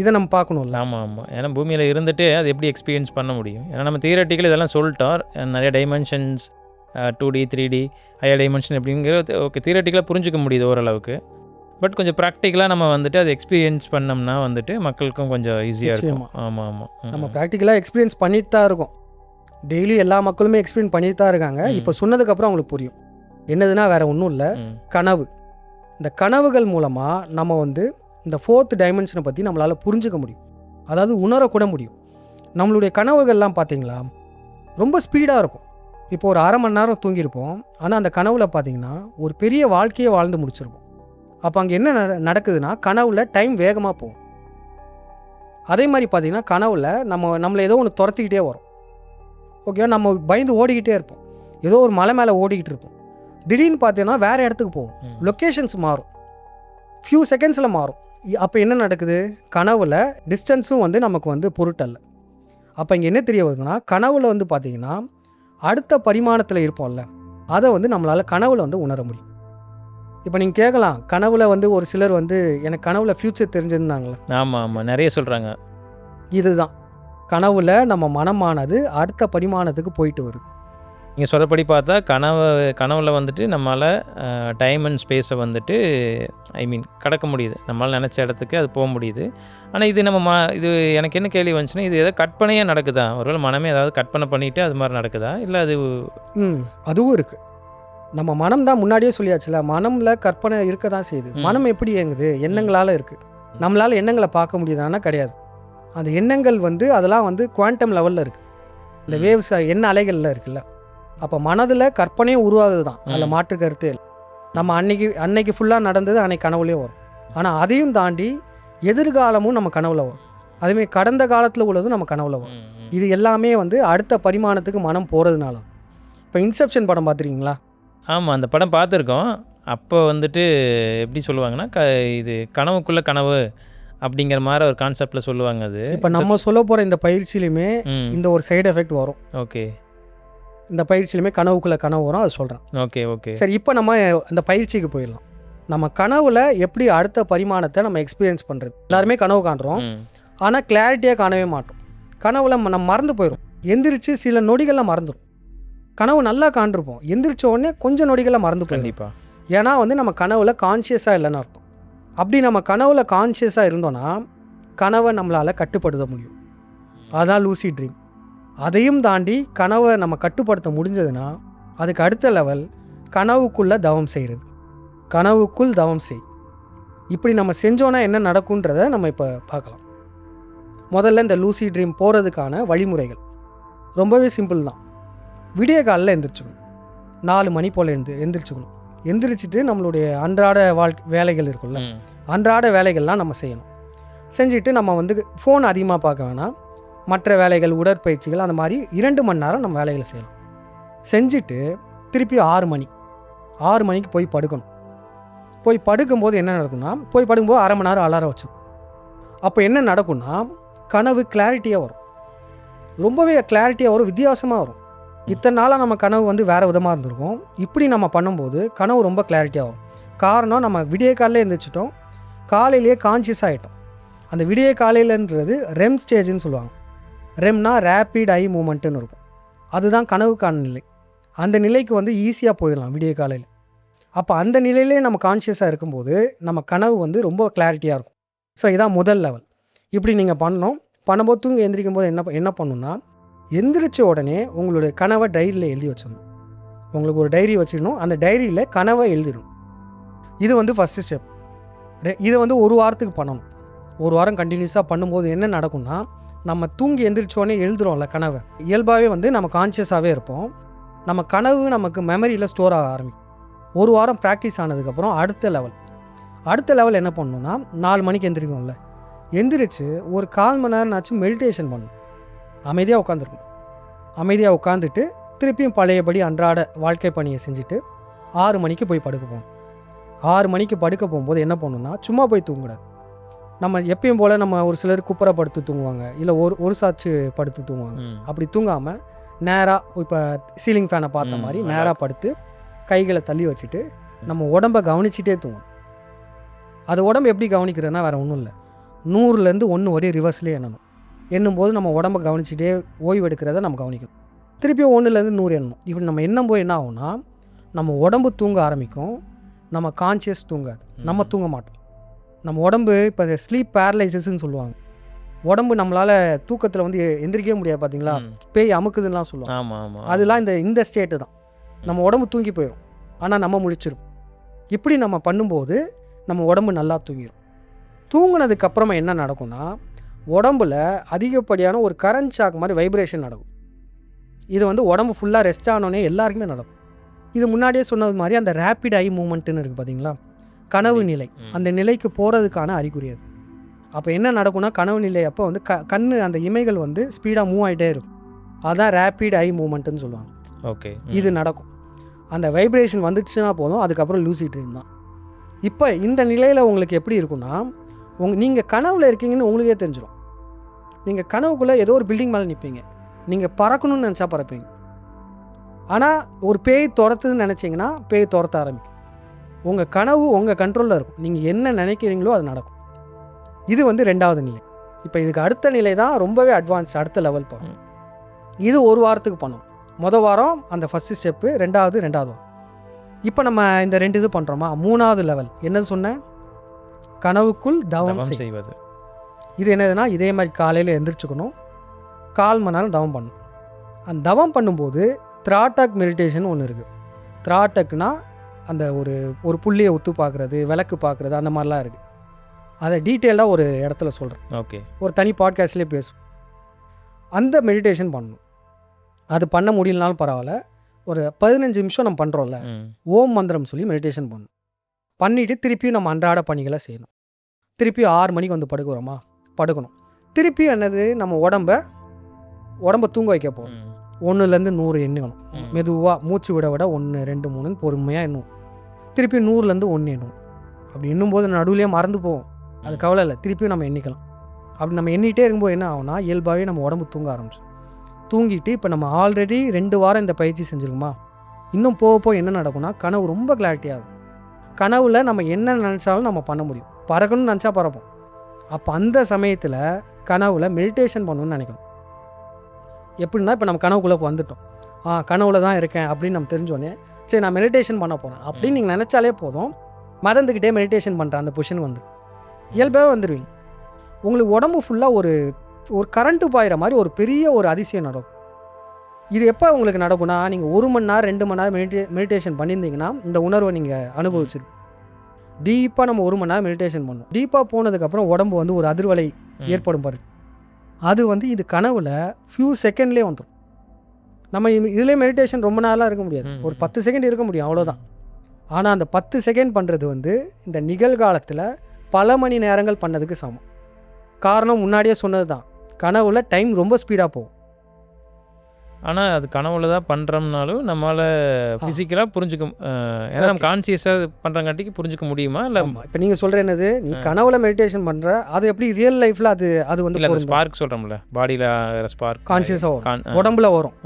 இதை நம்ம பார்க்கணும்ல. ஆமாம் ஆமாம். ஏன்னா பூமியில் இருந்துட்டு அது எப்படி எக்ஸ்பீரியன்ஸ் பண்ண முடியும்? ஏன்னா நம்ம தியரட்டிக்கல் இதெல்லாம் சொல்லிட்டோம், நிறைய dimensions 2D 3D higher dimension அப்படிங்கிறது ஓகே தியரட்டிக்கலாக புரிஞ்சிக்க முடியுது ஓரளவுக்கு. பட் கொஞ்சம் ப்ராக்டிக்கலாக நம்ம வந்துட்டு அதை எக்ஸ்பீரியன்ஸ் பண்ணோம்னா வந்துட்டு மக்களுக்கும் கொஞ்சம் ஈஸியாக இருக்கும். ஆமாம் ஆமாம். நம்ம ப்ராக்டிக்கலாக எக்ஸ்பீரியன்ஸ் பண்ணிட்டு தான் இருக்கோம். டெய்லி எல்லா மக்களுமே எக்ஸ்பீரியன்ஸ் பண்ணிட்டு தான் இருக்காங்க. இப்போ சொன்னதுக்கப்புறம் அவங்களுக்கு புரியும் என்னதுன்னா வேறு ஒன்றும் இல்லை, கனவு. இந்த கனவுகள் மூலமாக நம்ம வந்து இந்த 4th டைமென்ஷனை பற்றி நம்மளால் புரிஞ்சுக்க முடியும், அதாவது உணரக்கூட முடியும். நம்மளுடைய கனவுகள்லாம் பார்த்திங்களா ரொம்ப ஸ்பீடாக இருக்கும். இப்போ ஒரு அரை மணி நேரம் தூங்கியிருப்போம், ஆனால் அந்த கனவில் பார்த்திங்கன்னா ஒரு பெரிய வாழ்க்கையை வாழ்ந்து முடிச்சிருப்போம். அப்போ அங்கே என்ன நடக்குதுன்னா கனவில் டைம் வேகமாக போகும். அதே மாதிரி பார்த்திங்கன்னா கனவில் நம்மளை ஏதோ ஒன்று துரத்திக்கிட்டே வரும். ஓகேவா, நம்ம பயந்து ஓடிக்கிட்டே இருப்போம், ஏதோ ஒரு மலை மேலே ஓடிக்கிட்டு இருப்போம். திடீர்னு பார்த்தீங்கன்னா வேறு இடத்துக்கு போகும், லொக்கேஷன்ஸ் மாறும், ஃபியூ செகண்ட்ஸில் மாறும். அப்போ என்ன நடக்குது, கனவில் டிஸ்டன்ஸும் வந்து நமக்கு வந்து பொருட்டல்ல. அப்போ இங்கே என்ன தெரிய வருதுன்னா கனவில் வந்து பார்த்திங்கன்னா அடுத்த பரிமாணத்தில் இருப்போம்ல, அதை வந்து நம்மளால் கனவில் வந்து உணர முடியும். இப்போ நீங்கள் கேட்கலாம், கனவில் வந்து ஒரு சிலர் வந்து எனக்கு கனவில் ஃப்யூச்சர் தெரிஞ்சிருந்தாங்களே. ஆமாம் ஆமாம், நிறைய சொல்கிறாங்க. இதுதான் கனவில் நம்ம மனமானது அடுத்த பரிமாணத்துக்கு போயிட்டு வருது. நீங்கள் சொல்கிறபடி பார்த்தா கனவில் வந்துட்டு நம்மளால் டைம் அண்ட் ஸ்பேஸை வந்துட்டு கடக்க முடியுது, நம்மளால் நினச்ச இடத்துக்கு அது போக முடியுது. ஆனால் இது நம்ம இது எனக்கு என்ன கேள்வி வந்துச்சுன்னா, இது எதாவது கற்பனையாக நடக்குதா? ஒருவேளை மனமே ஏதாவது கற்பனை பண்ணிவிட்டு அது மாதிரி நடக்குதா, இல்லை அது அதுவும் இருக்குது. நம்ம மனம் தான் முன்னாடியே சொல்லியாச்சுல, மனமில் கற்பனை இருக்க தான் செய்யுது. மனம் எப்படி இயங்குது, எண்ணங்களால் இருக்குது. நம்மளால் எண்ணங்களை பார்க்க முடியுதானா கிடையாது. அந்த எண்ணங்கள் வந்து அதெல்லாம் வந்து குவாண்டம் லெவலில் இருக்குது, இந்த வேவ்ஸ் எண்ண அலைகளில் இருக்குல்ல. அப்போ மனதில் கற்பனையும் உருவாகுது தான், அதில் மாற்று கருத்தே இல்லை. நம்ம அன்னைக்கு ஃபுல்லாக நடந்தது அன்னைக்கு கனவுலேயே வரும். ஆனால் அதையும் தாண்டி எதிர்காலமும் நம்ம கனவுல வரும், அதுமாரி கடந்த காலத்தில் உள்ளதும் நம்ம கனவுல வரும். இது எல்லாமே வந்து அடுத்த பரிமாணத்துக்கு மனம் போகிறதுனால. இப்போ இன்செப்ஷன் படம் பார்த்துருக்கீங்களா? ஆமாம், அந்த படம் பார்த்துருக்கோம். அப்போ வந்துட்டு எப்படி சொல்லுவாங்கன்னா இது கனவுக்குள்ளே கனவு அப்படிங்கிற மாதிரி ஒரு கான்செப்டில் சொல்லுவாங்க. அது இப்போ நம்ம சொல்ல போகிற இந்த பயிற்சியிலுமே இந்த ஒரு சைடு எஃபெக்ட் வரும். ஓகே, இந்த பயிற்சியிலுமே கனவுக்குள்ளே கனவு வரும், அது சொல்கிறேன். Okay okay. சரி, இப்போ நம்ம அந்த பயிற்சிக்கு போயிடலாம். நம்ம கனவில் எப்படி அடுத்த பரிமாணத்தை நம்ம எக்ஸ்பீரியன்ஸ் பண்ணுறது. எல்லாருமே கனவு காண்றோம், ஆனால் கிளாரிட்டியாக காணவே மாட்டோம். கனவுல நம்ம மறந்து போயிடும், எந்திரிச்சு சில நொடிகளில் மறந்துடும். கனவு நல்லா காண்டிருப்போம், எந்திரிச்ச உடனே கொஞ்சம் நொடிகளில் மறந்து போயிடும். கண்டிப்பாக. ஏன்னா வந்து நம்ம கனவுல கான்ஷியஸாக இல்லைன்னு அர்த்தம். அப்படி நம்ம கனவுல கான்ஷியஸாக இருந்தோன்னா கனவை நம்மளால் கட்டுப்படுத்த முடியும், அதுதான் லூசி ட்ரீம். அதையும் தாண்டி கனவை நம்ம கட்டுப்படுத்த முடிஞ்சதுன்னா அதுக்கு அடுத்த லெவல் கனவுக்குள்ளே தவம் செய்கிறது. கனவுக்குள் தவம் செய். இப்படி நம்ம செஞ்சோன்னா என்ன நடக்குன்றதை நம்ம இப்போ பார்க்கலாம். முதல்ல இந்த லூசி ட்ரீம் போகிறதுக்கான வழிமுறைகள் ரொம்பவே சிம்பிள் தான். விடிய காலில் எந்திரிச்சுக்கணும், 4 மணி போல் எந்திரிச்சுக்கணும். எந்திரிச்சிட்டு நம்மளுடைய அன்றாட வேலைகள் இருக்குல்ல, அன்றாட வேலைகள்லாம் நம்ம செய்யணும். செஞ்சுட்டு நம்ம வந்து ஃபோன் அதிகமாக பார்க்க வேணாம், மற்ற வேலைகள் உடற்பயிற்சிகள் அந்த மாதிரி 2 மணி நேரம் நம்ம வேலைகளை செய்யலாம். செஞ்சுட்டு திருப்பி 6 மணிக்கு போய் படுக்கணும். போய் படுக்கும்போது என்ன நடக்கும்னா, போய் படுக்கும்போது அரை மணி நேரம் அலாரம் வச்சுக்கணும். அப்போ என்ன நடக்கும்னா கனவு கிளாரிட்டியாக வரும், ரொம்பவே கிளாரிட்டியாக வரும், வித்தியாசமாக வரும். இத்தனை நாளாக நம்ம கனவு வந்து வேறு விதமாக இருந்திருக்கும், இப்படி நம்ம பண்ணும்போது கனவு ரொம்ப கிளாரிட்டியாக வரும். காரணம், நம்ம விடிய காலையில் எழுந்திரிச்சிட்டோம், காலையிலேயே கான்ஷியஸ் ஆகிட்டோம். அந்த விடிய காலையிலன்றது ரெம் ஸ்டேஜ்னு சொல்லுவாங்க. ரெம்னா ரேப்பிட் ஐ மூமெண்ட்டுன்னு இருக்கும். அதுதான் கனவுக்கான நிலை. அந்த நிலைக்கு வந்து ஈஸியாக போயிடலாம் விடிய காலையில். அப்போ அந்த நிலையிலே நம்ம கான்ஷியஸாக இருக்கும்போது நம்ம கனவு வந்து ரொம்ப கிளாரிட்டியாக இருக்கும். ஸோ இதான் முதல் லெவல். இப்படி நீங்கள் பண்ணணும். பண்ணும்போது தூங்கி எந்திரிக்கும் போது என்ன பண்ணணும்னா, எந்திரிச்ச உடனே உங்களுடைய கனவை டைரியில் எழுதி வச்சிடணும். உங்களுக்கு ஒரு டைரி வச்சிடணும். அந்த டைரியில் கனவை எழுதிடணும். இது வந்து ஃபஸ்ட்டு ஸ்டெப். இதை வந்து ஒரு வாரத்துக்கு பண்ணணும். ஒரு வாரம் கண்டினியூஸாக பண்ணும்போது என்ன நடக்கும்னா, நம்ம தூங்கி எந்திரிச்சோடனே எழுதுகிறோம்ல கனவை, இயல்பாகவே வந்து நம்ம கான்ஷியஸாகவே இருப்போம். நம்ம கனவு நமக்கு மெமரியில் ஸ்டோர் ஆக ஆரம்பிக்கும். ஒரு வாரம் ப்ராக்டிஸ் ஆனதுக்கப்புறம் அடுத்த லெவல் என்ன பண்ணணும்னா, 4 மணிக்கு எந்திரிக்கணும்ல, எந்திரிச்சு ஒரு 1/4 மணி நேரம்னாச்சும் மெடிடேஷன் பண்ணணும். அமைதியாக உட்காந்துருக்கணும். அமைதியாக உட்காந்துட்டு திருப்பியும் பழையபடி அன்றாட வாழ்க்கை பணியை செஞ்சுட்டு 6 மணிக்கு போய் படுக்க போகணும். 6 மணிக்கு படுக்க போகும்போது என்ன பண்ணணும்னா, சும்மா போய் தூங்கக்கூடாது. நம்ம எப்பயும் போல் நம்ம ஒரு சிலர் குப்புற படுத்து தூங்குவாங்க, இல்லை ஒரு சாச்சு படுத்து தூங்குவாங்க. அப்படி தூங்காமல் நேராக இப்போ சீலிங் ஃபேனை பார்த்த மாதிரி நேராக படுத்து கைகளை தள்ளி வச்சுட்டு நம்ம உடம்பை கவனிச்சிட்டே தூங்கணும். அது உடம்பு எப்படி கவனிக்கிறதுனா வேறு ஒன்றும் இல்லை, 100லேருந்து 1 வரையும் ரிவர்ஸ்லேயே எண்ணணும். எண்ணும்போது நம்ம உடம்பை கவனிச்சிட்டே ஓய்வு எடுக்கிறத நம்ம கவனிக்கணும். திருப்பியும் 1லேருந்து 100 எண்ணணும். இப்படி நம்ம எண்ணும்போது என்ன ஆகும்னா, நம்ம உடம்பு தூங்க ஆரம்பிக்கும், நம்ம கான்ஷியஸ் தூங்காது, நம்ம தூங்க மாட்டோம். நம்ம உடம்பு இப்போ இந்த ஸ்லீப் பேரலைசிஸ்ன்னு சொல்லுவாங்க. உடம்பு நம்மளால் தூக்கத்தில் வந்து எந்திரிக்கவே முடியாது. பார்த்தீங்களா, பேய் அமுக்குதுன்னெலாம் சொல்லுவாங்க. அதெல்லாம் இந்த ஸ்டேட்டு தான். நம்ம உடம்பு தூங்கி போயிடும், ஆனால் நம்ம முழிச்சிரும். இப்படி நம்ம பண்ணும்போது நம்ம உடம்பு நல்லா தூங்கிடும். தூங்கினதுக்கப்புறமா என்ன நடக்கும்னா, உடம்புல அதிகப்படியான ஒரு கரண்ட் ஷாக் மாதிரி வைப்ரேஷன் நடக்கும். இது வந்து உடம்பு ஃபுல்லாக ரெஸ்ட் ஆனோடனே எல்லாருக்குமே நடக்கும். இது முன்னாடியே சொன்னது மாதிரி அந்த ரேப்பிட் ஐ மூமெண்ட்டுன்னு இருக்குது பார்த்தீங்களா, கனவு நிலை. அந்த நிலைக்கு போகிறதுக்கான அறிகுறி அது. அப்போ என்ன நடக்கும்னா, கனவு நிலை அப்போ வந்து கண்ணு அந்த இமைகள் வந்து ஸ்பீடாக மூவ் ஆகிட்டே இருக்கும். அதுதான் ரேப்பிட் ஐ மூமெண்ட்டுன்னு சொல்லுவாங்க. ஓகே, இது நடக்கும். அந்த வைப்ரேஷன் வந்துடுச்சுன்னா போதும், அதுக்கப்புறம் லூசிட் ட்ரீம் தான். இப்போ இந்த நிலையில் உங்களுக்கு எப்படி இருக்குன்னா, நீங்கள் கனவில் இருக்கீங்கன்னு உங்களுக்கே தெரிஞ்சிடும். நீங்கள் கனவுக்குள்ளே ஏதோ ஒரு பில்டிங் மேலே நிற்பீங்க, நீங்கள் பறக்கணும்னு நினச்சா பறப்பீங்க. ஆனால் ஒரு பேய் துரத்துதுன்னு நினச்சிங்கன்னா பேய் துரத்த ஆரம்பிக்கும். உங்கள் கனவு உங்கள் கண்ட்ரோலில் இருக்கும். நீங்கள் என்ன நினைக்கிறீங்களோ அது நடக்கும். இது வந்து 2வது நிலை. இப்போ இதுக்கு அடுத்த நிலை தான் ரொம்பவே அட்வான்ஸ், அடுத்த லெவல் போகும். இது ஒரு வாரத்துக்கு பண்ணணும். மொதல் வாரம் அந்த ஃபஸ்ட்டு ஸ்டெப்பு, 2வது வாரம். இப்போ நம்ம இந்த 2 இது பண்ணுறோமா, 3வது லெவல் என்னது சொன்னேன், கனவுக்குள் தவம் செய்வது. இது என்னதுன்னா, இதே மாதிரி காலையில் எந்திரிச்சுக்கணும், 1/4 மணி நேரம் தவம் பண்ணணும். அந்த தவம் பண்ணும்போது த்ராட்டக் மெடிடேஷன் ஒன்று இருக்குது. த்ராட்டக்னா அந்த ஒரு புள்ளியை ஒத்து பார்க்குறது, விளக்கு பார்க்குறது, அந்த மாதிரிலாம் இருக்குது. அதை டீட்டெயிலாக ஒரு இடத்துல சொல்கிறேன். ஓகே, ஒரு தனி பாட்காஸ்ட்லேயே பேசும். அந்த மெடிடேஷன் பண்ணணும். அது பண்ண முடியலனாலும் பரவாயில்ல, ஒரு 15 நிமிஷம் நம்ம பண்ணுறோம்ல, ஓம் மந்திரம் சொல்லி மெடிடேஷன் பண்ணணும். பண்ணிவிட்டு திருப்பியும் நம்ம அன்றாட பணிகளை செய்யணும். திருப்பி 6 மணிக்கு வந்து படுக்கணும். திருப்பி என்னது, நம்ம உடம்பை தூங்க வைக்க போகிறோம். 1லேருந்து 100 எண்ணணும். மெதுவாக மூச்சு விட 1 2 3 பொறுமையாக எண்ணும். திருப்பி 100லேருந்து 1 எண்ணும். அப்படி எண்ணும்போது நடுவுலேயே மறந்து போவோம், அது கவலை இல்லை, திருப்பியும் நம்ம எண்ணிக்கலாம். அப்படி நம்ம எண்ணிகிட்டே இருக்கும்போது என்ன ஆகும்னா, இயல்பாகவே நம்ம உடம்பு தூங்க ஆரம்பிச்சோம். தூங்கிட்டு இப்போ நம்ம ஆல்ரெடி 2 வாரம் இந்த பயிற்சி செஞ்சுருக்குமா, இன்னும் போக என்ன நடக்கும்னா, கனவு ரொம்ப கிளாரிட்டியாக இருக்கும். கனவில் நம்ம என்ன நினச்சாலும் நம்ம பண்ண முடியும். பறக்கணும்னு நினச்சா பறப்போம். அப்போ அந்த சமயத்தில் கனவில் மெடிடேஷன் பண்ணணும்னு நினைக்கணும். எப்படின்னா, இப்போ நம்ம கனவுக்குள்ளே வந்துட்டோம், கனவுல தான் இருக்கேன் அப்படின்னு நம்ம தெரிஞ்சோடனே, சரி நான் மெடிடேஷன் பண்ண போகிறேன் அப்படின்னு நீங்கள் நினச்சாலே போதும், மறந்துக்கிட்டே மெடிடேஷன் பண்ணுற அந்த பொசிஷன் வந்து இயல்பாகவே வந்துடுவீங்க. உங்களுக்கு உடம்பு ஃபுல்லாக ஒரு கரண்ட்டு பாயிற மாதிரி ஒரு பெரிய ஒரு அதிசயம் நடக்கும். இது எப்போ உங்களுக்கு நடக்கும்னா, நீங்கள் 1 மணி நேரம் 2 மணி நேரம் மெடிடேஷன் பண்ணியிருந்தீங்கன்னா இந்த உணர்வை நீங்கள் அனுபவிச்சிருக்கீங்க. டீப்பாக நம்ம 1 மணி நேரம் மெடிடேஷன் பண்ணணும். டீப்பாக போனதுக்கப்புறம் உடம்பு வந்து ஒரு அதிர்வலை ஏற்படும் பாரு, அது வந்து இது கனவில் ஃபியூ செகண்ட்லேயே வந்துடும். நம்ம இதிலே மெடிடேஷன் ரொம்ப நாளாக இருக்க முடியாது, ஒரு 10 செகண்ட் இருக்க முடியும், அவ்வளோதான். ஆனால் அந்த 10 செகண்ட் பண்ணுறது வந்து இந்த நிகழ்காலத்தில் பல மணி நேரங்கள் பண்ணதுக்கு சமம். காரணம் முன்னாடியே சொன்னது தான், கனவுல டைம் ரொம்ப ஸ்பீடாக போகும். ஆனால் அது கனவுல தான் பண்ணுறோம்னாலும் நம்மளால் ஃபிசிக்கலாக புரிஞ்சுக்க, ஏன்னா நம்ம கான்சியஸாக பண்ணுறங்காட்டிக்கு புரிஞ்சுக்க முடியுமா? இல்லை இப்போ நீங்கள் சொல்கிற என்னது, நீ கனவுல மெடிடேஷன் பண்ணுற, அது எப்படி ரியல் லைஃப்பில் அது வந்து ஸ்பார்க் சொல்கிறோம்ல, பாடியில் ஸ்பார்க் கான்சியஸாக வரும், உடம்புல வரும்.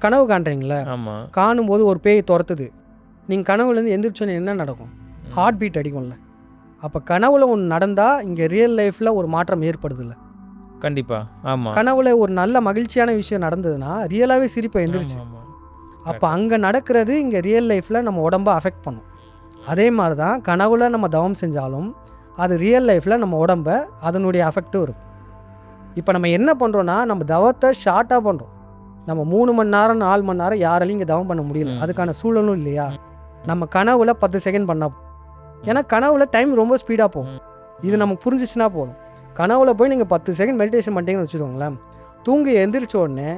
கனவு காண்றீங்களே, ஆமாம், காணும்போது ஒரு பேய் துரத்துது, நீங்கள் கனவுலேருந்து எந்திரிச்சோன்னு என்ன நடக்கும், ஹார்ட் பீட் அடிக்கும்ல. அப்போ கனவுல ஒன்று நடந்தால் இங்கே ரியல் லைஃப்பில் ஒரு மாற்றம் ஏற்படுது இல்லை. கண்டிப்பாக. ஆமாம். கனவுல ஒரு நல்ல மகிழ்ச்சியான விஷயம் நடந்ததுன்னா ரியலாகவே சிரிப்பை எந்திரிச்சு. அப்போ அங்கே நடக்கிறது இங்கே ரியல் லைஃப்பில் நம்ம உடம்பை அஃபெக்ட் பண்ணும். அதே மாதிரி தான் கனவுல நம்ம தவம் செஞ்சாலும் அது ரியல் லைஃப்பில் நம்ம உடம்பை அதனுடைய அஃபெக்டும் இருக்கும். இப்போ நம்ம என்ன பண்ணுறோன்னா நம்ம தவத்தை ஷார்ட்டாக பண்ணுறோம். நம்ம 3 மணி நேரம் 4 மணி நேரம் யாராலையும் இங்கே தவம் பண்ண முடியல, அதுக்கான சூழலும் இல்லையா. நம்ம கனவுல 10 செகண்ட் பண்ணால், ஏன்னா கனவுல டைம் ரொம்ப ஸ்பீடாக போகும். இது நமக்கு புரிஞ்சிச்சுன்னா போதும். கனவுல போய் நீங்கள் 10 செகண்ட் மெடிடேஷன் பண்ணிட்டீங்கன்னு வச்சுக்கோங்களேன், தூங்கி எந்திரிச்ச உடனே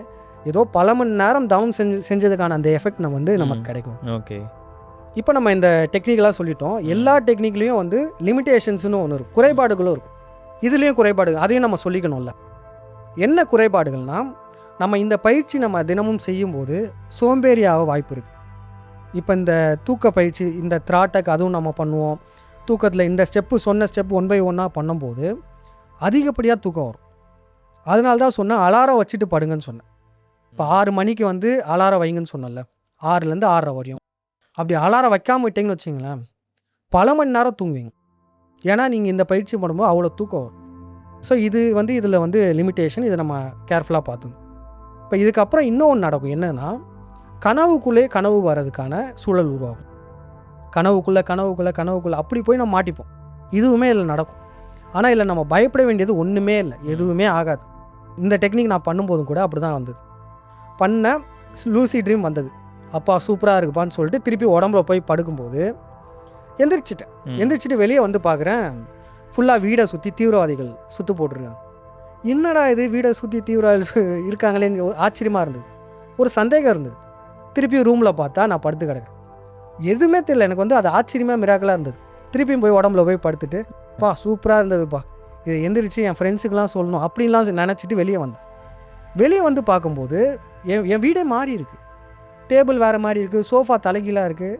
ஏதோ பல மணி நேரம் தவம் செஞ்சதுக்கான அந்த எஃபெக்ட் நமக்கு கிடைக்கும். ஓகே. இப்போ நம்ம இந்த டெக்னிக்கலாக சொல்லிட்டோம். எல்லா டெக்னிக்லேயும் வந்து லிமிட்டேஷன்ஸ்னு ஒன்று இருக்கும், குறைபாடுகளும் இருக்கும். இதுலேயும் குறைபாடுகள், அதையும் நம்ம சொல்லிக்கணும்ல. என்ன குறைபாடுகள்னால், நம்ம இந்த பயிற்சி நம்ம தினமும் செய்யும்போது சோம்பேறியாக வாய்ப்பு இருக்குது. இப்போ இந்த தூக்க பயிற்சி, இந்த த்ராட்டக் அதுவும் நம்ம பண்ணுவோம். தூக்கத்தில் இந்த சொன்ன ஸ்டெப் 1 by 1 பண்ணும்போது அதிகப்படியாக தூக்கம் வரும். அதனால தான் சொன்னேன் அலாரம் வச்சுட்டு படுங்கன்னு சொன்னேன். இப்போ 6 மணிக்கு வந்து அலாரம் வைங்கன்னு சொன்னல, 6லேருந்து 6:30 வரையும். அப்படி அலாரம் வைக்காமல் விட்டிங்கன்னு வச்சிங்களேன், பல மணி நேரம் தூங்குவீங்க. ஏன்னா நீங்கள் இந்த பயிற்சி பண்ணும்போது அவ்வளோ தூக்கம் வரும். ஸோ இது வந்து இதில் வந்து லிமிட்டேஷன், இதை நம்ம கேர்ஃபுல்லாக பார்த்துக்கணும். இப்போ இதுக்கப்புறம் இன்னொன்று நடக்கும். என்னென்னா, கனவுக்குள்ளே கனவு வர்றதுக்கான சூழல் உருவாகும். கனவுக்குள்ளே அப்படி போய் நம்ம மாட்டிப்போம். இதுவுமே இதில் நடக்கும். ஆனால் இதில் நம்ம பயப்பட வேண்டியது ஒன்றுமே இல்லை, எதுவுமே ஆகாது. இந்த டெக்னிக் நான் பண்ணும்போதும் கூட அப்படி தான் வந்தது. லூசி ட்ரீம் வந்தது. அப்பா சூப்பராக இருக்குப்பான்னு சொல்லிட்டு திருப்பி உடம்புல போய் படுக்கும்போது எந்திரிச்சிட்டு வெளியே வந்து பார்க்குறேன், ஃபுல்லாக வீடை சுற்றி தீவிரவாதிகள் சுற்று போட்டிருக்காங்க. என்னடா இது, வீடை சுற்றி தீவிரவாதிகள் இருக்காங்களேன்னு ஆச்சரியமாக இருந்தது. ஒரு சந்தேகம் இருந்தது. திருப்பி ரூமில் பார்த்தா நான் படுத்து கிடக்கிறேன். எதுவுமே தெரியல எனக்கு வந்து, அது ஆச்சரியமாக மிராக்கலாக இருந்தது. திருப்பியும் போய் உடம்புல போய் படுத்துட்டு, பா சூப்பராக இருந்ததுப்பா, இதை எந்திரிச்சு என் ஃப்ரெண்ட்ஸுக்கெலாம் சொல்லணும் அப்படின்லாம் நினச்சிட்டு வெளியே வந்தேன். வெளியே வந்து பார்க்கும்போது என் வீடே மாறி இருக்குது. டேபிள் வேறு மாதிரி இருக்குது, சோஃபா தலைகீழாக இருக்குது.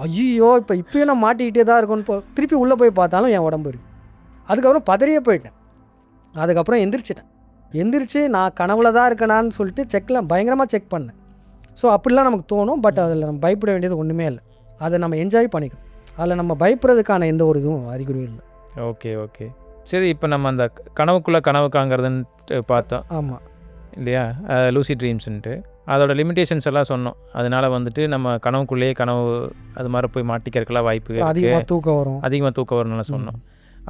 ஐயோ இப்போயும் நான் மாட்டிக்கிட்டே தான் இருக்குன்னு திருப்பி உள்ளே போய் பார்த்தாலும் என் உடம்பு இருக்குது. அதுக்கப்புறம் பதறியே போயிட்டேன். அதுக்கப்புறம் எந்திரிச்சு நான் கனவுல தான் இருக்கேனான்னு சொல்லிட்டு பயங்கரமாக செக் பண்ணேன். ஸோ அப்படிலாம் நமக்கு தோணும். பட் அதில் நம்ம பயப்பட வேண்டியது ஒன்றுமே இல்லை. அதை நம்ம என்ஜாய் பண்ணிக்கணும். அதில் நம்ம பயப்படுறதுக்கான எந்த ஒரு இதுவும் அறிகுறியும் இல்லை. ஓகே. சரி, இப்போ நம்ம அந்த கனவுக்காங்கிறதுன்ட்டு பார்த்தோம். ஆமாம் இல்லையா, லூசி ட்ரீம்ஸுன்ட்டு அதோட லிமிட்டேஷன்ஸ் எல்லாம் சொன்னோம். அதனால் வந்துட்டு நம்ம கனவுக்குள்ளேயே அது மாதிரி போய் மாட்டிக்கிறதுக்கெல்லாம் வாய்ப்பு, அதிகமாக தூக்கம் வரும்னு சொன்னோம்.